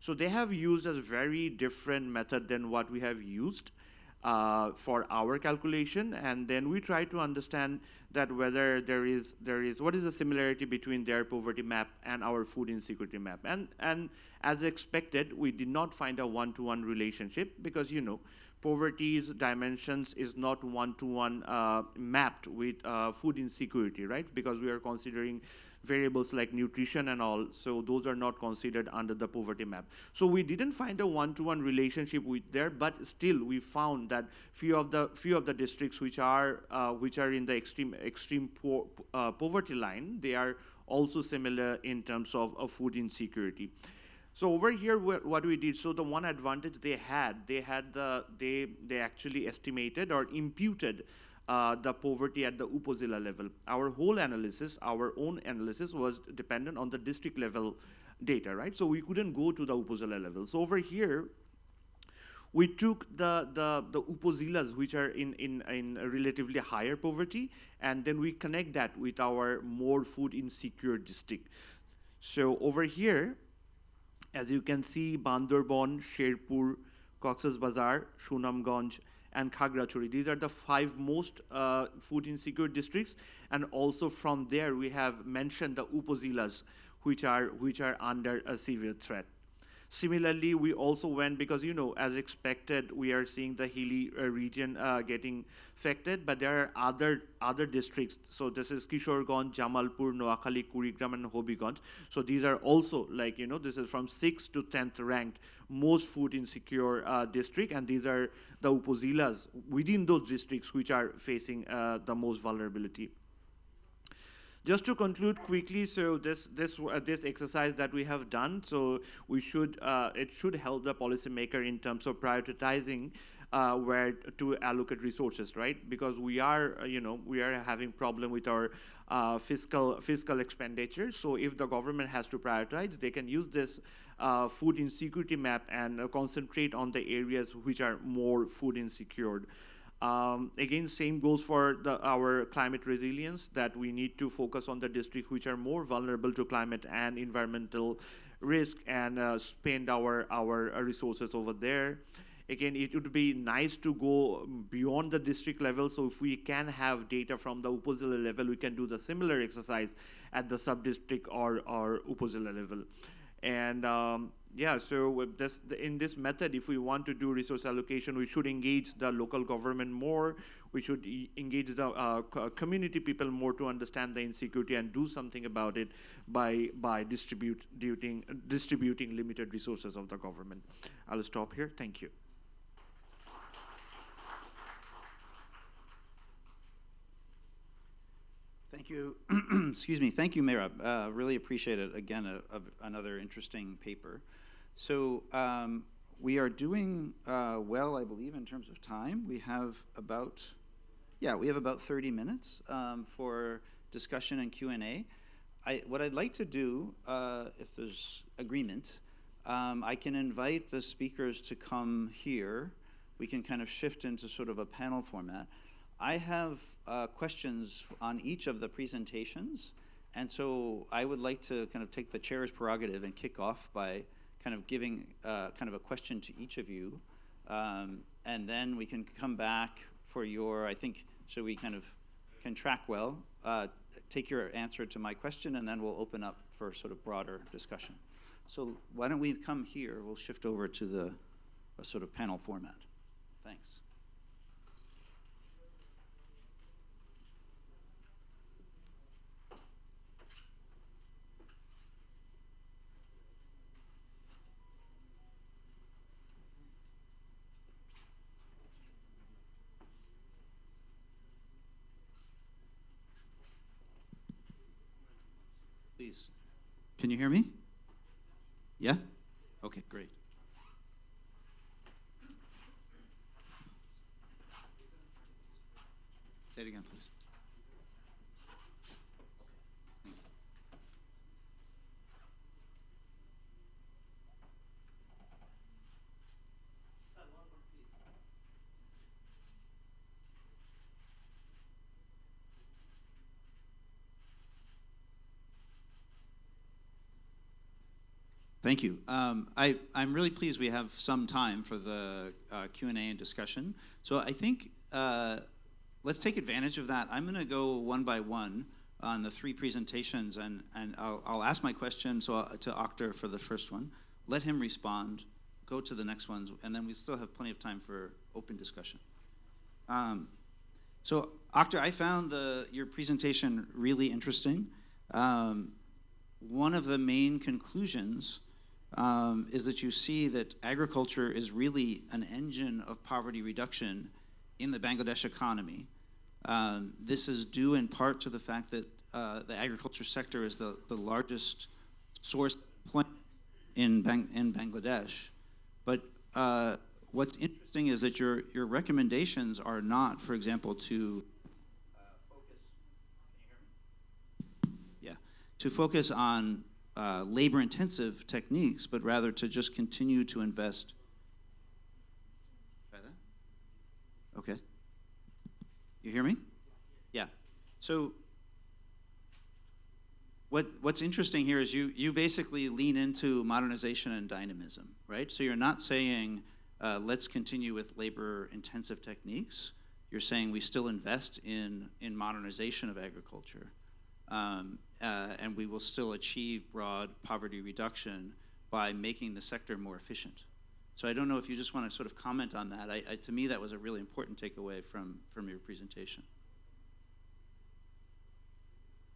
So they have used a very different method than what we have used for our calculation, and then we try to understand that whether there is what is the similarity between their poverty map and our food insecurity map. And as expected, we did not find a one-to-one relationship, because poverty's dimensions is not one-to-one mapped with food insecurity, right? Because we are considering variables like nutrition and all, so those are not considered under the poverty map. So we didn't find a one-to-one relationship with there, but still we found that few of the districts which are in the extreme poverty line, they are also similar in terms of food insecurity. So over here, what we did, so the one advantage they actually estimated or imputed the poverty at the upazila level. Our own analysis was dependent on the district level data, right? So we couldn't go to the upazila level. So over here, we took the upazilas which are in a relatively higher poverty, and then we connect that with our more food insecure district. So over here, as you can see, Bandarban, Sherpur, Cox's Bazar, Sunamganj, and Khagrachuri. These are the 5 most food insecure districts, and also from there we have mentioned the upazilas which are under a severe threat. Similarly, we also went, because as expected, we are seeing the hilly region getting affected, but there are other districts. So this is Kishoreganj, Jamalpur, Noakhali, Kurigram, and Hobiganj. So these are also this is from 6th to 10th ranked most food insecure district, and these are the upazilas within those districts which are facing the most vulnerability. Just to conclude quickly, so this exercise that we have done, so it should help the policymaker in terms of prioritizing where to allocate resources, right? Because we are having problem with our fiscal expenditure. So if the government has to prioritize, they can use this food insecurity map and concentrate on the areas which are more food insecure. Again, same goes for our climate resilience, that we need to focus on the districts which are more vulnerable to climate and environmental risk, and spend our resources over there. Again, it would be nice to go beyond the district level. So if we can have data from the upazila level, we can do the similar exercise at the sub-district or upazila level. And so with in this method, if we want to do resource allocation, we should engage the local government more. We should engage the community people more to understand the insecurity and do something about it by distributing limited resources of the government. I'll stop here. Thank you. Thank you. Excuse me. Thank you, Merab. Really appreciate it. Again, another interesting paper. So we are doing well, I believe, in terms of time. We have about 30 minutes for discussion and Q&A. What I'd like to do, if there's agreement, I can invite the speakers to come here. we can kind of shift into sort of a panel format. I have questions on each of the presentations, and so I would like to kind of take the chair's prerogative and kick off by kind of giving kind of a question to each of you, and then we can come back for your, I think, so we kind of can track well, take your answer to my question, and then we'll open up for sort of broader discussion. So why don't we come here? We'll shift over to the sort of panel format. Thanks. Please. Can you hear me? Yeah? Okay, great. Say it again, please. Thank you. I'm really pleased we have some time for the Q&A and discussion. So I think let's take advantage of that. I'm going to go one by one on the three presentations, and I'll ask my question to Akhtar for the first one, let him respond, go to the next ones, and then we still have plenty of time for open discussion. So Akhtar, I found your presentation really interesting. One of the main conclusions is that you see that agriculture is really an engine of poverty reduction in the Bangladesh economy. This is due in part to the fact that the agriculture sector is the largest source of employment in Bangladesh. But what's interesting is that your recommendations are not, for example, to focus. Can you hear me? Yeah, to focus on labor-intensive techniques, but rather to just continue to invest. Try that? Okay. You hear me? Yeah. So what's interesting here is you basically lean into modernization and dynamism, right? So you're not saying let's continue with labor-intensive techniques. You're saying we still invest in modernization of agriculture. And we will still achieve broad poverty reduction by making the sector more efficient. So I don't know if you just want to sort of comment on that. To me, that was a really important takeaway from your presentation.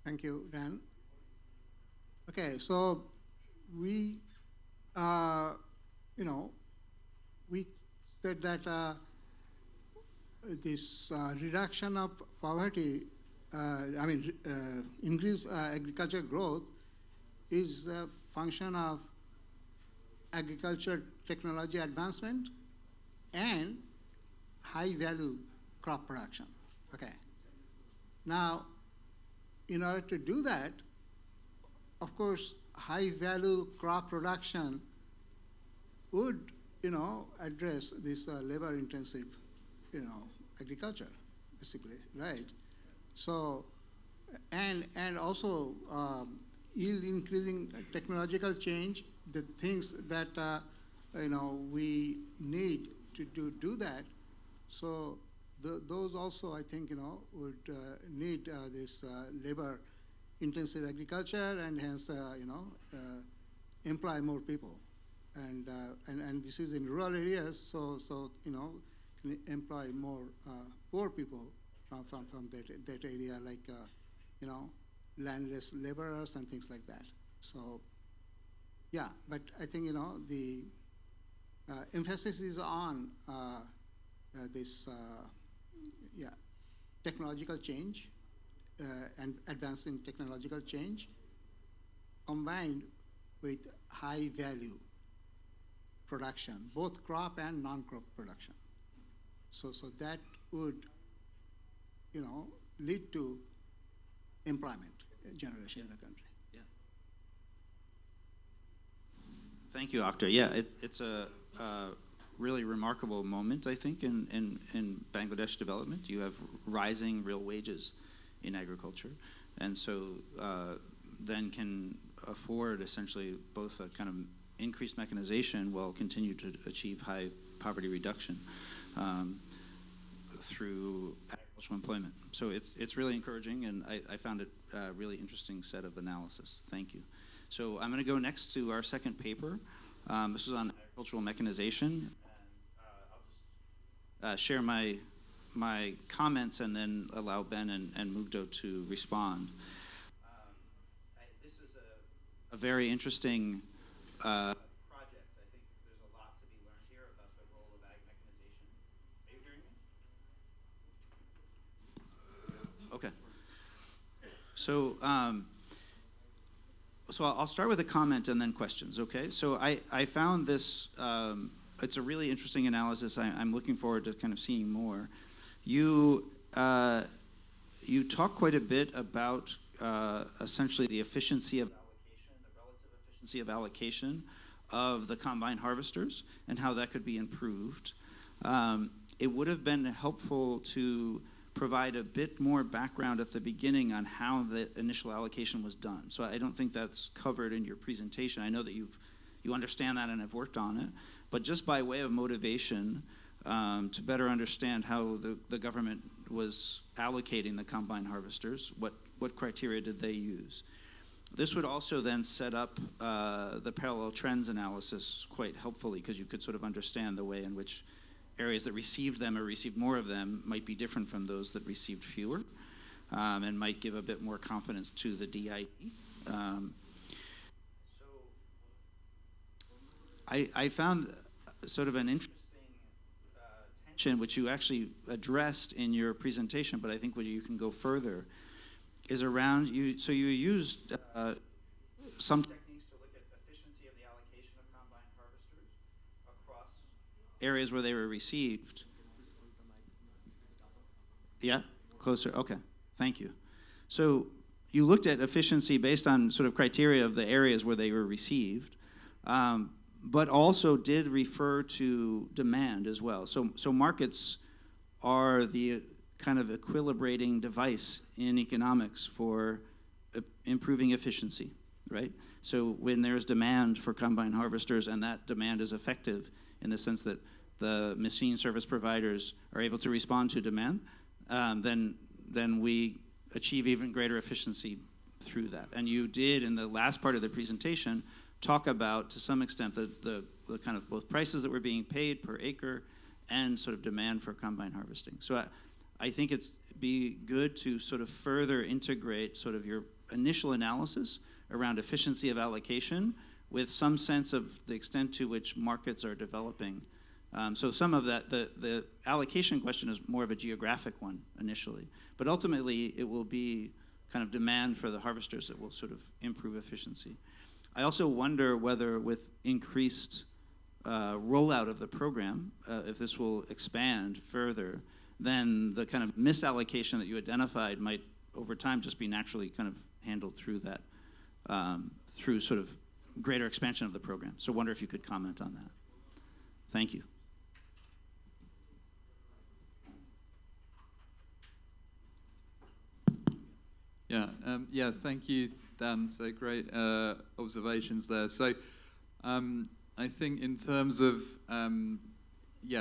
Thank you, Dan. Okay, so we said that this reduction of poverty, increased agriculture growth is a function of agriculture technology advancement and high-value crop production. Okay. Now, in order to do that, of course, high-value crop production would, address this labor-intensive, agriculture, basically, right? So, and also yield increasing technological change, the things that we need to do that. So those also, I think, would need this labor-intensive agriculture, and hence, employ more people. And this is in rural areas, so can employ more poor people from that area, like landless laborers and things like that. So yeah, but I think the emphasis is on this technological change and advancing technological change combined with high value production, both crop and non-crop production. So that would lead to employment generation in the country. Yeah. Thank you, Akhtar. Yeah, it's a really remarkable moment, I think, in Bangladesh development. You have rising real wages in agriculture, and so then can afford essentially both a kind of increased mechanization while continue to achieve high poverty reduction through agricultural employment. So it's really encouraging, and I found it a really interesting set of analysis. Thank you. So I'm going to go next to our second paper. This is on agricultural mechanization. And, I'll just share my comments and then allow Ben and Mugdo to respond. This is a very interesting project. I think there's a lot to be learned here about the role of ag mechanization. Are you hearing me? Okay. So, so I'll start with a comment and then questions, okay? So I found this, it's a really interesting analysis. I'm looking forward to kind of seeing more. You talk quite a bit about essentially the efficiency of allocation, the relative efficiency of allocation of the combine harvesters and how that could be improved. It would have been helpful to provide a bit more background at the beginning on how the initial allocation was done. So I don't think that's covered in your presentation. I know that you understand that and have worked on it, but just by way of motivation, to better understand how the government was allocating the combine harvesters, what criteria did they use? This would also then set up the parallel trends analysis quite helpfully, because you could sort of understand the way in which areas that received them or received more of them might be different from those that received fewer, and might give a bit more confidence to the DID. So I found sort of an interesting tension, which you actually addressed in your presentation, but I think where you can go further is around you. So you used some techniques to look at efficiency of the allocation of combine harvesters across areas where they were received. Yeah, closer. Okay, thank you. So you looked at efficiency based on sort of criteria of the areas where they were received, but also did refer to demand as well. So markets are the kind of equilibrating device in economics for improving efficiency, right? So when there's demand for combine harvesters and that demand is effective in the sense that the machine service providers are able to respond to demand, then we achieve even greater efficiency through that. And you did, in the last part of the presentation, talk about, to some extent, the kind of both prices that were being paid per acre and sort of demand for combine harvesting. So I think it's be good to sort of further integrate sort of your initial analysis around efficiency of allocation with some sense of the extent to which markets are developing. So some of that, the allocation question is more of a geographic one initially, but ultimately it will be kind of demand for the harvesters that will sort of improve efficiency. I also wonder whether with increased rollout of the program, if this will expand further, then the kind of misallocation that you identified might over time just be naturally kind of handled through that, through sort of greater expansion of the program. So wonder if you could comment on that. Thank you. Yeah, thank you, Dan. So great observations there. So I think in terms of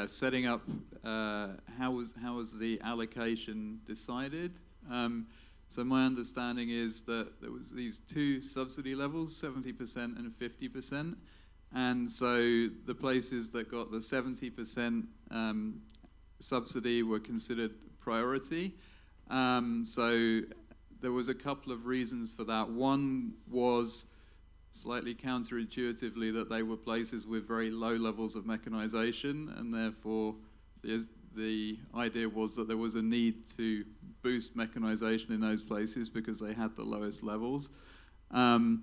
setting up how was the allocation decided? So my understanding is that there was these two subsidy levels, 70% and 50%. And so the places that got the 70% subsidy were considered priority. So there was a couple of reasons for that. One was slightly counterintuitively that they were places with very low levels of mechanization, and therefore the idea was that there was a need to boost mechanization in those places because they had the lowest levels. And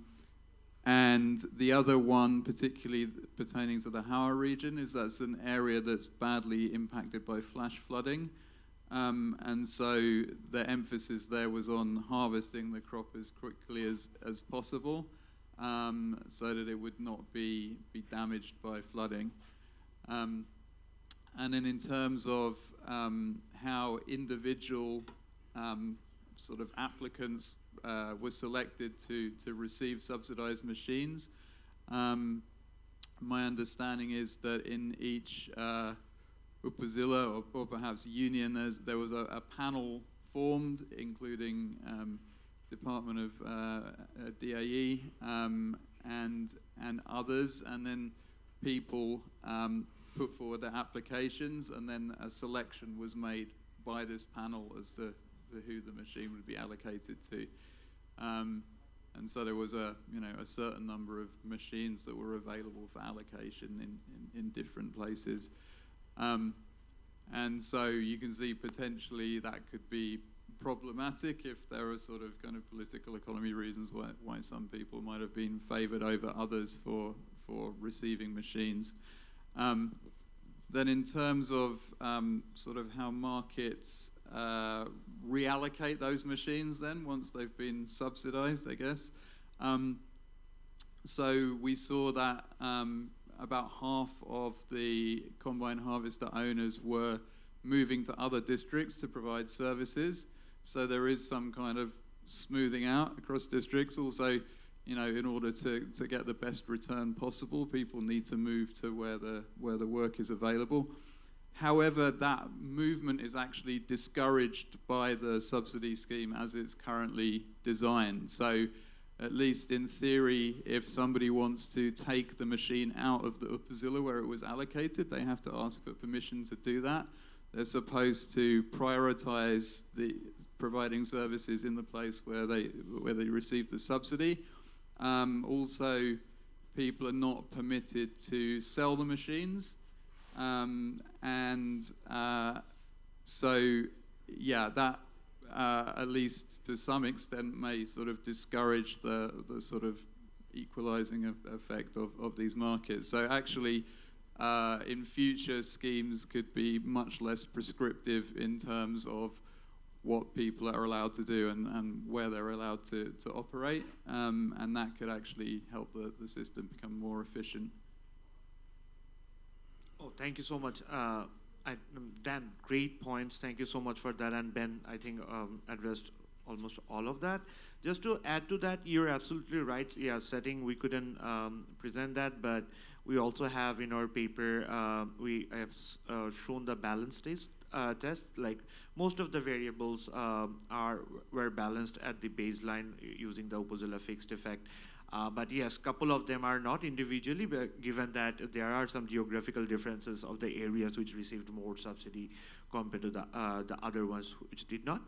the other one, particularly pertaining to the Howrah region, is that's an area that's badly impacted by flash flooding. And so the emphasis there was on harvesting the crop as quickly as possible, so that it would not be damaged by flooding. And then in terms of how individual sort of applicants were selected to receive subsidized machines, my understanding is that in each upazila or perhaps union, there was a panel formed, including Department of DAE and others, and then people put forward their applications, and then a selection was made by this panel as to who the machine would be allocated to. And so there was a certain number of machines that were available for allocation in different places. And so you can see potentially that could be problematic if there are sort of kind of political economy reasons why some people might have been favored over others for receiving machines. Then in terms of sort of how markets reallocate those machines then once they've been subsidized, I guess. So we saw that about half of the combine harvester owners were moving to other districts to provide services. So there is some kind of smoothing out across districts. Also, in order to get the best return possible, people need to move to where the work is available. However, that movement is actually discouraged by the subsidy scheme as it's currently designed. So at least in theory, if somebody wants to take the machine out of the upazila where it was allocated, they have to ask for permission to do that. They're supposed to prioritize the providing services in the place where they receive the subsidy. Also, people are not permitted to sell the machines. So that at least to some extent may sort of discourage the sort of equalizing effect of these markets. So actually, in future schemes could be much less prescriptive in terms of what people are allowed to do and where they're allowed to operate, and that could actually help the system become more efficient. Oh, thank you so much. Dan, great points. Thank you so much for that. And Ben, I think, addressed almost all of that. Just to add to that, you're absolutely right. Yeah, setting, we couldn't present that, but we also have in our paper, we have shown the balance test. Like most of the variables were balanced at the baseline using the upazila fixed effect. But yes, couple of them are not individually, but given that there are some geographical differences of the areas which received more subsidy compared to the other ones which did not.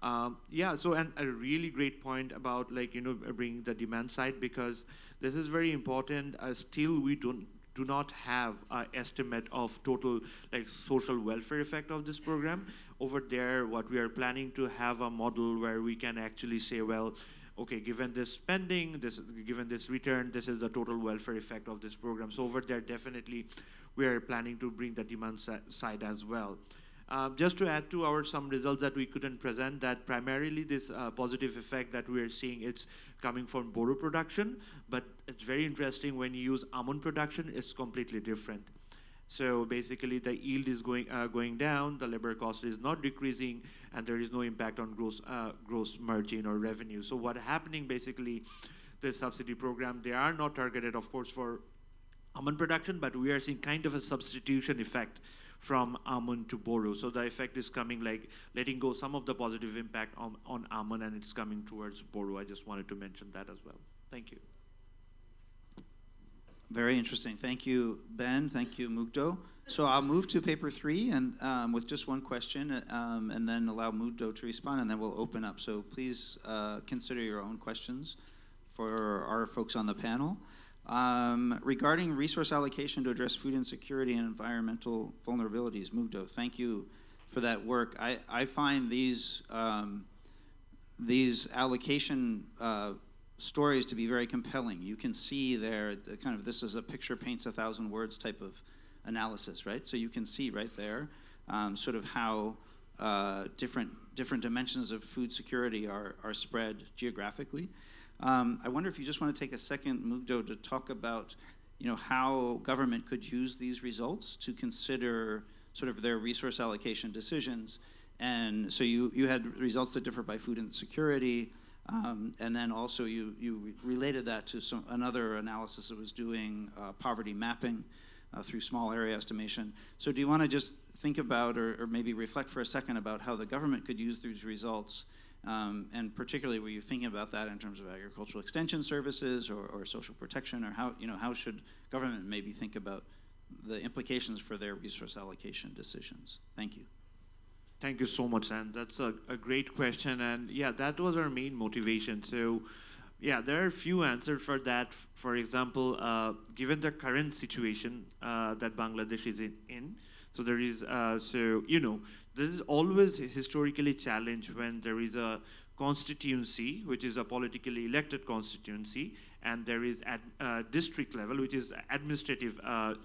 So and a really great point about bringing the demand side, because this is very important. Still, we do not have an estimate of total social welfare effect of this program. Over there, what we are planning to have a model where we can actually say, well, okay, given this spending, given this return, this is the total welfare effect of this program. So over there, definitely, we are planning to bring the demand side as well. Just to add to some results that we couldn't present, that primarily this positive effect that we are seeing, it's coming from Boro production, but it's very interesting when you use almond production, it's completely different. So basically the yield is going down, the labor cost is not decreasing, and there is no impact on gross margin or revenue. So what's happening basically, the subsidy program, they are not targeted, of course, for almond production, but we are seeing kind of a substitution effect from almond to Boro. So the effect is coming letting go some of the positive impact on almond, and it's coming towards Boro. I just wanted to mention that as well. Thank you. Very interesting. Thank you, Ben. Thank you, Mugdo. So I'll move to paper 3 and with just one question, and then allow Mugdo to respond, and then we'll open up. So please consider your own questions for our folks on the panel. Regarding resource allocation to address food insecurity and environmental vulnerabilities, Mugdo, thank you for that work. I find these allocation stories to be very compelling. You can see there this is a picture paints 1,000 words type of analysis, right? So you can see right there sort of how different dimensions of food security are spread geographically. I wonder if you just want to take a second, Mugdo, to talk about how government could use these results to consider sort of their resource allocation decisions. And so you had results that differ by food insecurity, and then also you related that to another analysis that was doing poverty mapping through small area estimation. So do you want to just think about or maybe reflect for a second about how the government could use these results, and particularly were you thinking about that in terms of agricultural extension services or social protection, or how should government maybe think about the implications for their resource allocation decisions? Thank you. Thank you so much, and that's a great question. And yeah, that was our main motivation. So yeah, there are a few answers for that. For example, given the current situation that Bangladesh is in, so there is, this is always historically challenged when there is a constituency, which is a politically elected constituency, and there is district level, which is administrative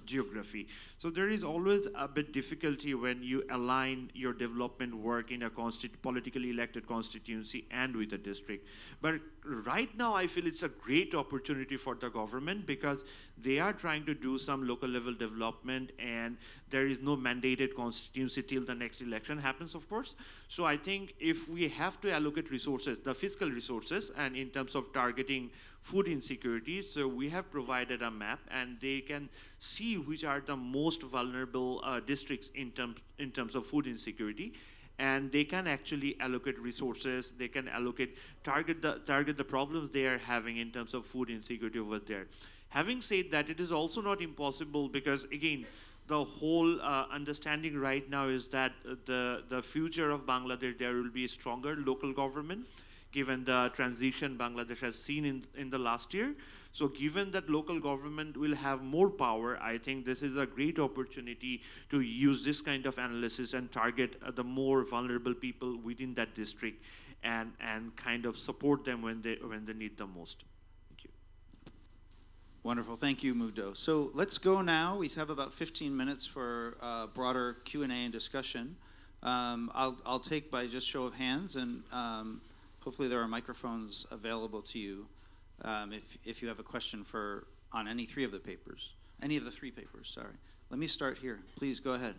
geography. So there is always a bit difficulty when you align your development work in a politically elected constituency and with a district. But right now, I feel it's a great opportunity for the government because they are trying to do some local level development, and there is no mandated constituency till the next election happens, of course. So I think if we have to allocate resources, the fiscal resources, and in terms of targeting food insecurity, so we have provided a map, and they can see which are the most vulnerable districts in terms of food insecurity, and they can actually allocate resources. They can target the problems they are having in terms of food insecurity over there. Having said that, it is also not impossible because again, the whole understanding right now is that the future of Bangladesh, there will be a stronger local government, given the transition Bangladesh has seen in the last year. So given that local government will have more power, I think this is a great opportunity to use this kind of analysis and target the more vulnerable people within that district and kind of support them when they need the most. Thank you. Wonderful, thank you, Mugdo. So let's go now. We have about 15 minutes for broader Q&A and discussion. I'll take by just show of hands, and hopefully there are microphones available to you if you have a question on any of the three papers, sorry. Let me start here. Please go ahead.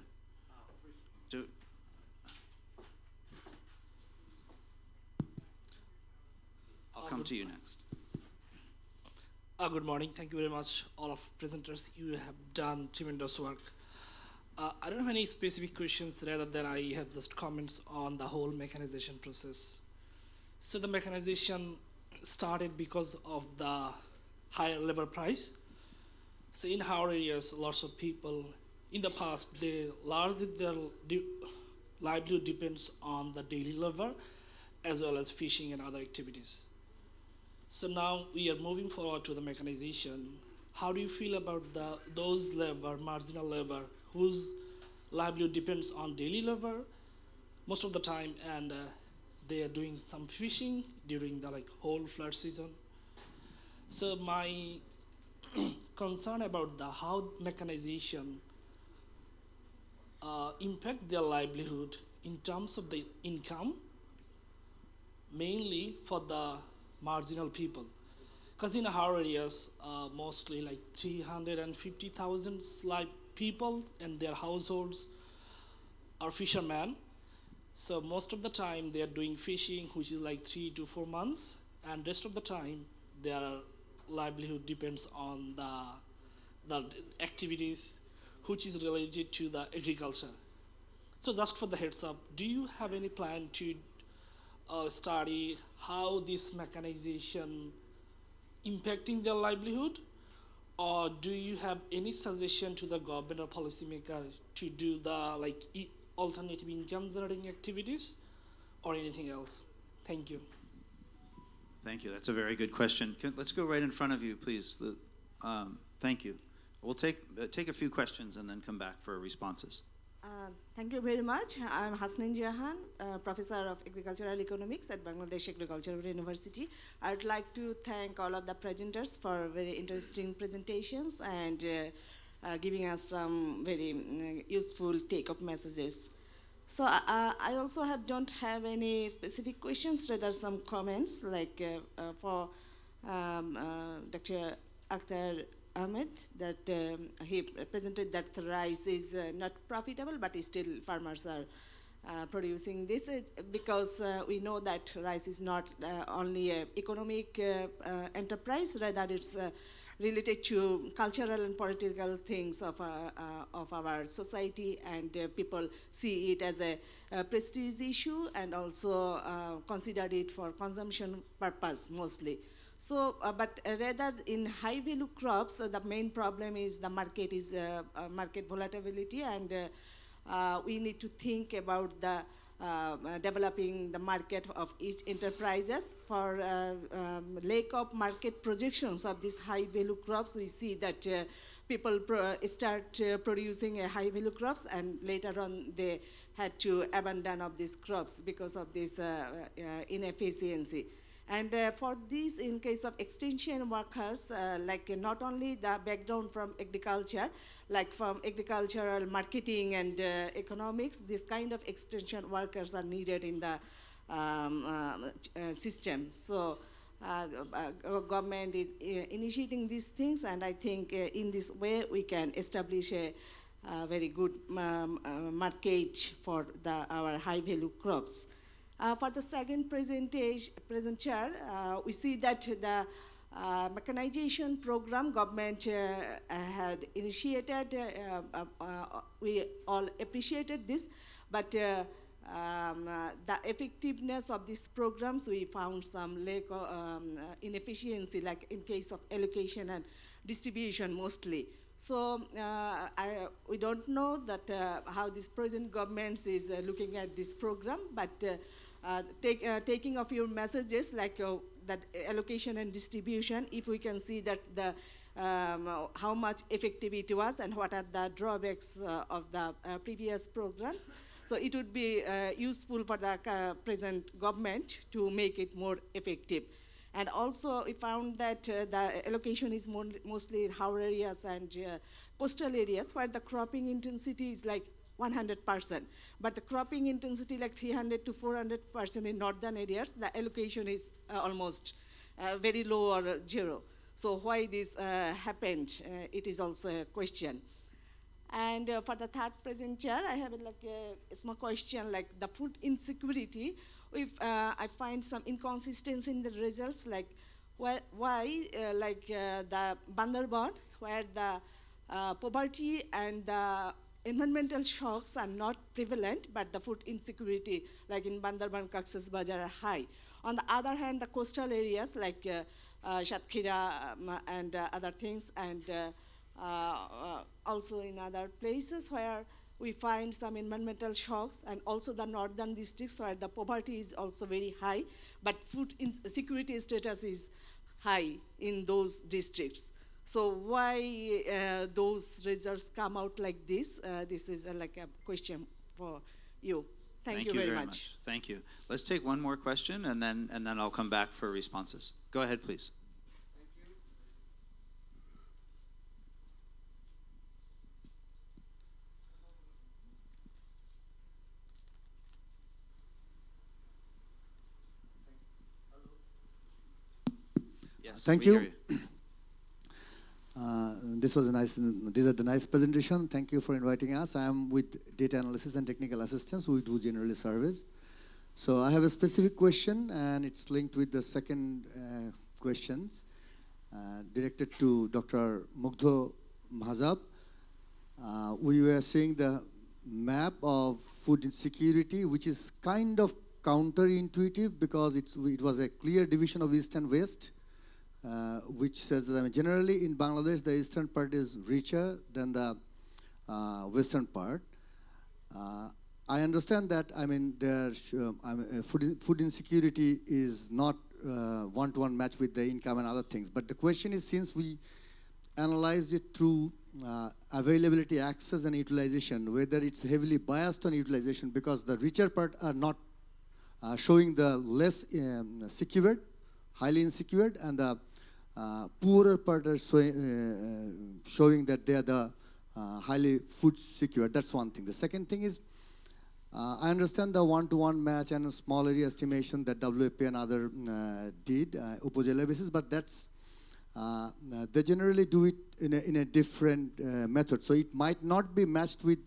I'll come to you next. Good morning. Thank you very much, all of presenters. You have done tremendous work. I don't have any specific questions rather than I have just comments on the whole mechanization process. So the mechanization started because of the higher labor price. So in our areas, lots of people, in the past, their livelihood depends on the daily labor as well as fishing and other activities. So now we are moving forward to the mechanization. How do you feel about those marginal labor, whose livelihood depends on daily labor most of the time, and they are doing some fishing during the whole flood season? So my concern about how mechanization impact their livelihood in terms of the income, mainly for the marginal people. Because in our areas, mostly 350,000 people and their households are fishermen. So most of the time they are doing fishing, which is 3 to 4 months, and rest of the time their livelihood depends on the activities which is related to the agriculture. So just for the heads up, do you have any plan to study how this mechanization impacting their livelihood, or do you have any suggestion to the government or policymaker to do the alternative income generating activities or anything else? Thank you. Thank you. That's a very good question. Let's go right in front of you, please. Thank you. We'll take a few questions and then come back for responses. Thank you very much. I'm Hasnain Jahan, Professor of Agricultural Economics at Bangladesh Agricultural University. I would like to thank all of the presenters for very interesting presentations and giving us some very useful take-up messages. So I also don't have any specific questions, rather some comments for Dr. Akhtar Ahmed that he presented that the rice is not profitable, but still farmers are producing this because we know that rice is not only an economic enterprise, rather it's related to cultural and political things of our society, and people see it as a prestige issue and also consider it for consumption purpose mostly. So, but rather in high value crops, the main problem is the market is market volatility, and we need to think about the developing the market of each enterprises. For lack of market projections of these high value crops, we see that people start producing high value crops, and later on they had to abandon of these crops because of this inefficiency. And for this, in case of extension workers, like not only the background from agriculture, like from agricultural marketing and economics, this kind of extension workers are needed in the system. So government is initiating these things, and I think in this way we can establish a very good market for our high value crops. For the second presenter, we see that the mechanization program government had initiated. We all appreciated this, but the effectiveness of these programs, we found some lack of inefficiency, like in case of allocation and distribution mostly. So we don't know that how this present government is looking at this program, but taking of your messages like that allocation and distribution, if we can see that the how much effective it was and what are the drawbacks of the previous programs. So it would be useful for the present government to make it more effective. And also we found that the allocation is mostly in rural areas and coastal areas where the cropping intensity is like 100%. But the cropping intensity like 300 to 400% in northern areas, the allocation is almost very low or zero. So why this happened, it is also a question. And for the third presenter, I have like a small question, like the food insecurity. I find some inconsistency in the results, like why the Bandarban, where the poverty and the environmental shocks are not prevalent, but the food insecurity, like in Bandarban, Cox's Bazar, are high. On the other hand, the coastal areas like Satkhira and other things, and also in other places where we find some environmental shocks, and also the northern districts where the poverty is also very high, but food insecurity status is high in those districts. So why those results come out like this? This is like a question for you. Thank you very much. Thank you. Let's take one more question, and then I'll come back for responses. Go ahead, please. Yes, thank we you. hear you. This was a nice. These are the nice presentation. Thank you for inviting us. I am with data analysis and technical assistance. We do generally surveys. So I have a specific question, and it's linked with the second questions directed to Dr. Mugdho Mahzab. We were seeing the map of food insecurity, which is kind of counterintuitive because it was a clear division of East and West. Which says that generally in Bangladesh, the eastern part is richer than the western part. I understand that, food insecurity is not one-to-one match with the income and other things. But the question is, since we analyzed it through availability, access, and utilization, whether it's heavily biased on utilization, because the richer part are not showing the less secured, highly insecured, and the poorer part are showing that they are the highly food secured. That's one thing. The second thing is, I understand the one-to-one match and a small area estimation that WFP and other did, upajila basis, but that's they generally do it in a different method. So it might not be matched with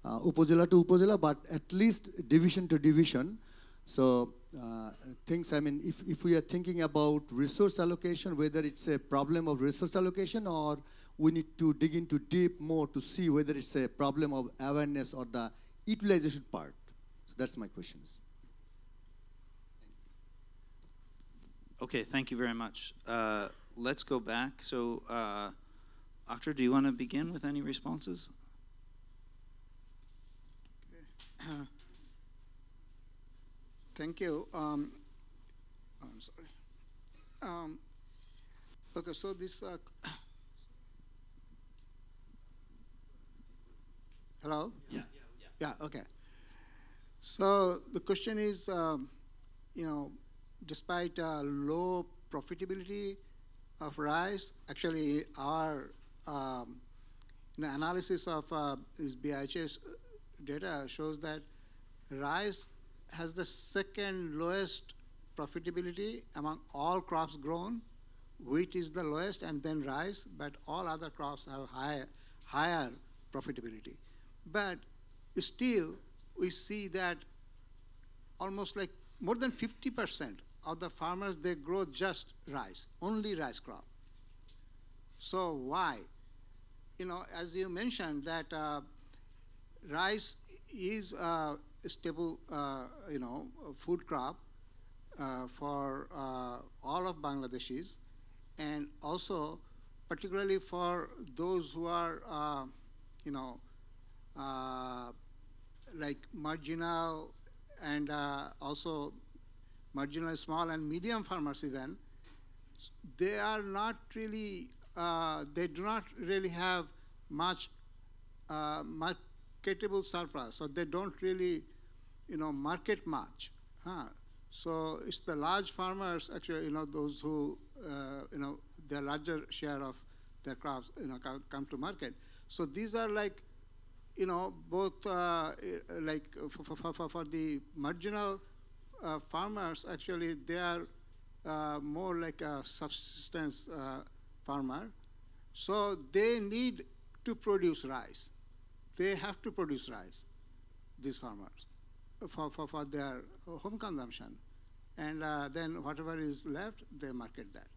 upazila to upazila, but at least division to division. So things, I mean, if we are thinking about resource allocation, whether it's a problem of resource allocation or we need to dig into deep more to see whether it's a problem of awareness or the utilization part. So that's my questions. Okay, thank you very much. Let's go back. So, Akhtar, do you want to begin with any responses? Thank you. I'm sorry. Okay, so this. Hello? Yeah, okay. So the question is, despite low profitability of rice, actually our analysis of this BIHS data shows that rice has the second lowest profitability among all crops grown. Wheat is the lowest and then rice, but all other crops have higher profitability. But still, we see that almost like more than 50% of the farmers, they grow just rice, only rice crop. So why? As you mentioned that rice is a stable, food crop for all of Bangladeshis, and also particularly for those who are, like marginal and also marginal small and medium farmers even, they are not really, they do not really have much marketable surplus, so they don't really, market much. So it's the large farmers, actually, those who, the larger share of their crops, come to market. So these are like, both like for the marginal farmers, actually, they are more like a subsistence farmer. So they need to produce rice. They have to produce rice, these farmers, for their home consumption. And then whatever is left, they market that.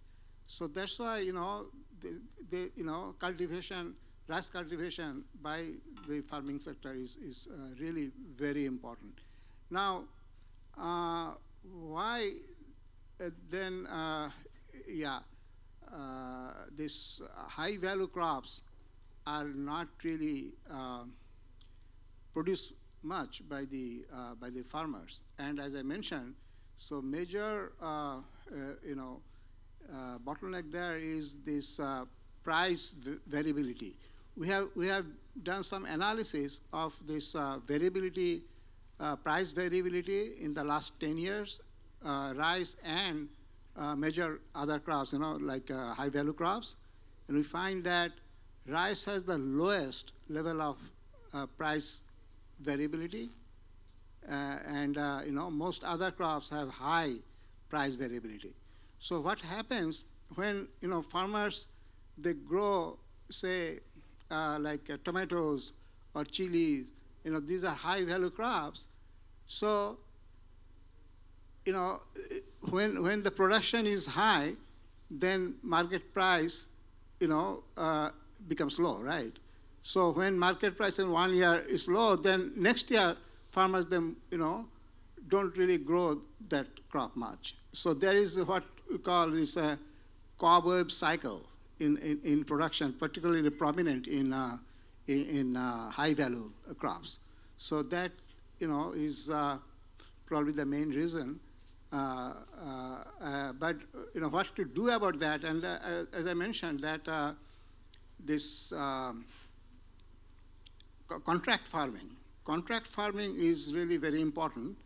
So that's why, cultivation, rice cultivation by the farming sector is really very important. Now, why then, these high value crops are not really produced much by the farmers? And as I mentioned, so major bottleneck there is this price variability. We have done some analysis of this variability, price variability in the last 10 years, rice and major other crops, like high value crops. And we find that rice has the lowest level of price variability, and most other crops have high price variability. So what happens when farmers, they grow, say, like tomatoes or chilies, these are high value crops. So when the production is high, then market price becomes low, right? So when market price in 1 year is low, then next year farmers then don't really grow that crop much. So there is what we call this a cobweb cycle in production, particularly prominent in high value crops. So that is probably the main reason. But what to do about that? And as I mentioned, that this contract farming is really very important.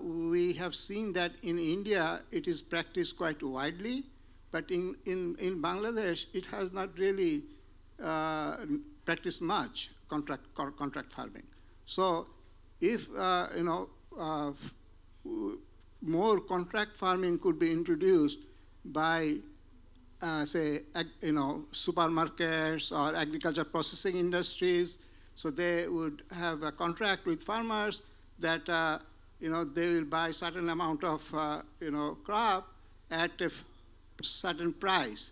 We have seen that in India it is practiced quite widely, but in Bangladesh it has not really practiced much contract farming. So if more contract farming could be introduced by say, supermarkets or agriculture processing industries. So they would have a contract with farmers that, they will buy certain amount of, crop at a certain price.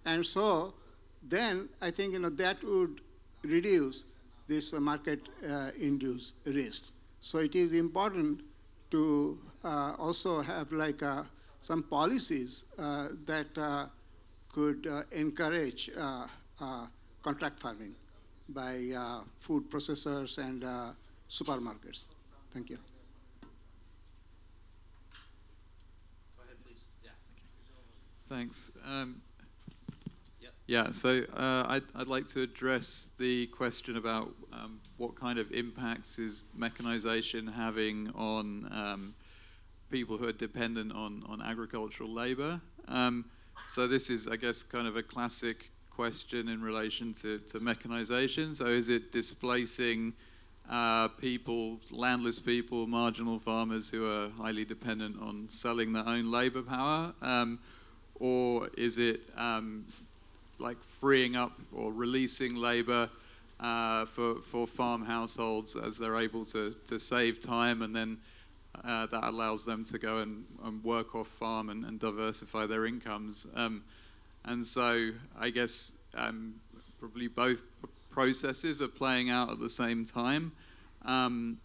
And so then I think, that would reduce this market-induced risk. So it is important to also have some policies that could encourage contract farming by food processors and supermarkets. Thank you. Go ahead, please. Yeah. Thanks. Yeah, so I'd like to address the question about what kind of impacts is mechanization having on people who are dependent on agricultural labor. So this is, I guess, kind of a classic question in relation to mechanization. So is it displacing people, landless people, marginal farmers who are highly dependent on selling their own labor power? Or is it like freeing up or releasing labor for farm households as they're able to save time, and then that allows them to go and work off farm and diversify their incomes. And so I guess probably both processes are playing out at the same time. And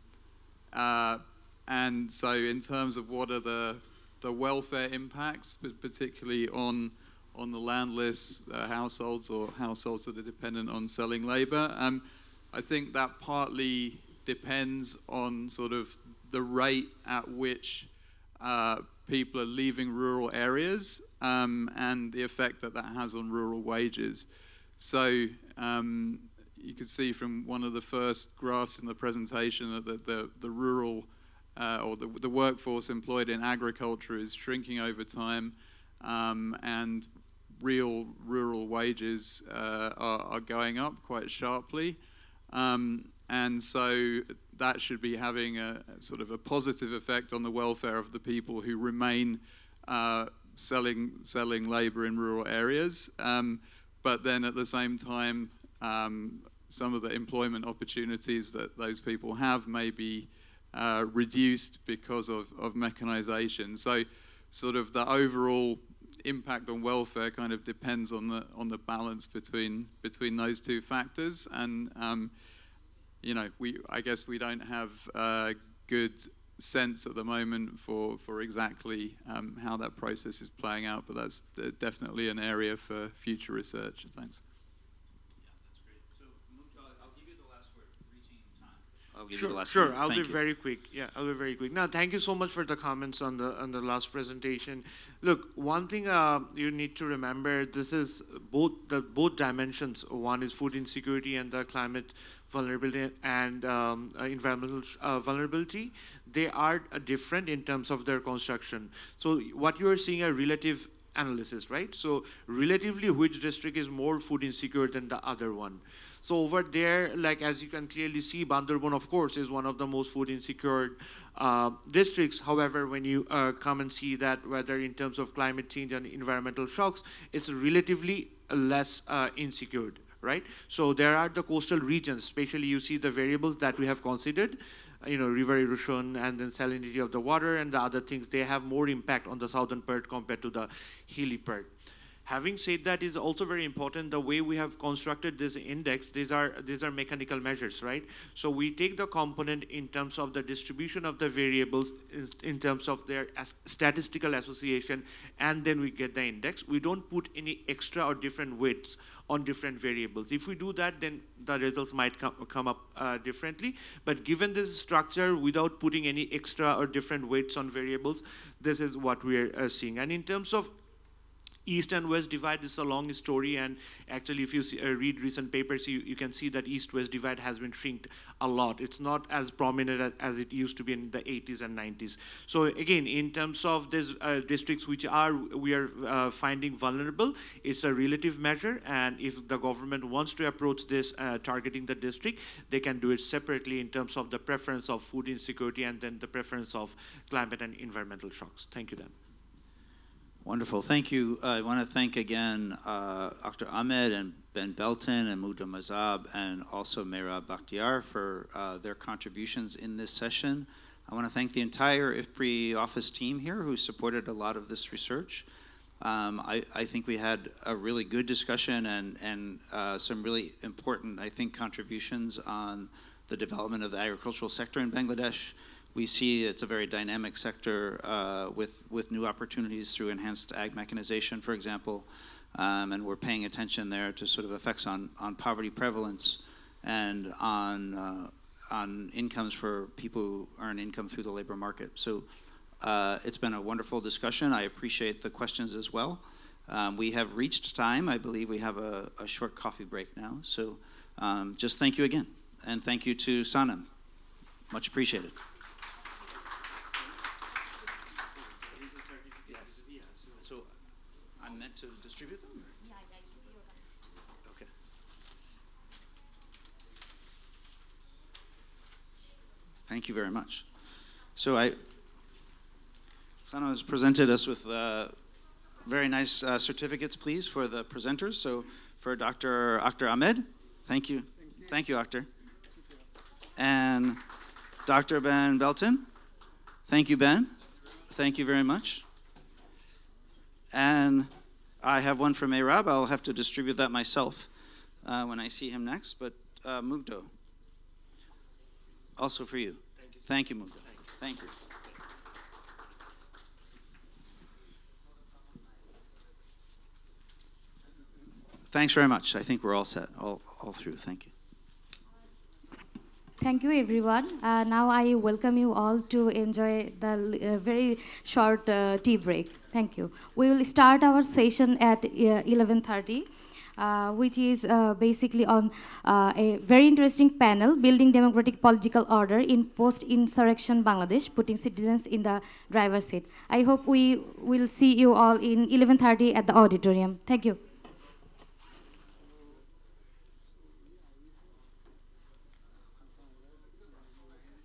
so in terms of what are the welfare impacts, particularly on the landless households or households that are dependent on selling labor, I think that partly depends on sort of the rate at which people are leaving rural areas and the effect that has on rural wages. So you could see from one of the first graphs in the presentation that the rural or the workforce employed in agriculture is shrinking over time, and real rural wages are going up quite sharply. And so that should be having a sort of a positive effect on the welfare of the people who remain selling labor in rural areas. But then at the same time, some of the employment opportunities that those people have may be reduced because of mechanization. So sort of the overall impact on welfare kind of depends on the balance between those two factors. And I guess we don't have a good sense at the moment for exactly how that process is playing out, but that's definitely an area for future research. Thanks. Yeah, that's great. So, Mumtaz, I'll give you the last word, reaching time. I'll give you the last word. I'll be very quick. Yeah, I'll be very quick. Now, thank you so much for the comments on the last presentation. Look, one thing you need to remember: this is both dimensions. One is food insecurity and the climate vulnerability and environmental vulnerability. They are different in terms of their construction. So what you are seeing are relative analysis, right? So relatively, which district is more food insecure than the other one? So over there, like as you can clearly see, Bandarban, of course, is one of the most food insecure districts. However, when you come and see that whether in terms of climate change and environmental shocks, it's relatively less insecure, right? So there are the coastal regions, especially you see the variables that we have considered, river erosion and then salinity of the water and the other things, they have more impact on the southern part compared to the hilly part. Having said that, is also very important the way we have constructed this index. These are mechanical measures, right? So we take the component in terms of the distribution of the variables, in terms of their statistical association, and then we get the index. We don't put any extra or different weights on different variables. If we do that, then the results might come up differently. But given this structure, without putting any extra or different weights on variables, this is what we are seeing. And in terms of East and West divide, is a long story, and actually if you read recent papers, you can see that East-West divide has been shrinked a lot. It's not as prominent as it used to be in the 80s and 90s. So again, in terms of these districts which we are finding vulnerable, it's a relative measure, and if the government wants to approach this targeting the district, they can do it separately in terms of the preference of food insecurity and then the preference of climate and environmental shocks. Thank you, Dan. Wonderful, thank you. I want to thank again Dr. Ahmed and Ben Belton and Mouda Mazab and also Mehrab Bakhtiar for their contributions in this session. I want to thank the entire IFPRI office team here who supported a lot of this research. I think we had a really good discussion and some really important, I think, contributions on the development of the agricultural sector in Bangladesh. We see it's a very dynamic sector with new opportunities through enhanced ag mechanization, for example, and we're paying attention there to sort of effects on poverty prevalence and on incomes for people who earn income through the labor market. So it's been a wonderful discussion. I appreciate the questions as well. We have reached time. I believe we have a short coffee break now. So just thank you again. And thank you to Sanam. Much appreciated. So I'm meant to distribute them? Yeah, okay. Thank you very much. So Sana has presented us with very nice certificates, please, for the presenters. So for Dr. Ahmed, thank you. Thank you, Akhtar. And Dr. Ben Belton, thank you, Ben. Thank you very much. And I have one from Mehrab. I'll have to distribute that myself when I see him next. But Mugdo, also for you. Thank you, Mugdo. Thank you. Thanks very much. I think we're all set, all through. Thank you. Thank you, everyone. Now I welcome you all to enjoy the very short tea break. Thank you. We will start our session at 11:30, which is basically on a very interesting panel, Building Democratic Political Order in Post-Insurrection Bangladesh, Putting Citizens in the Driver's Seat. I hope we will see you all in 11:30 at the auditorium. Thank you.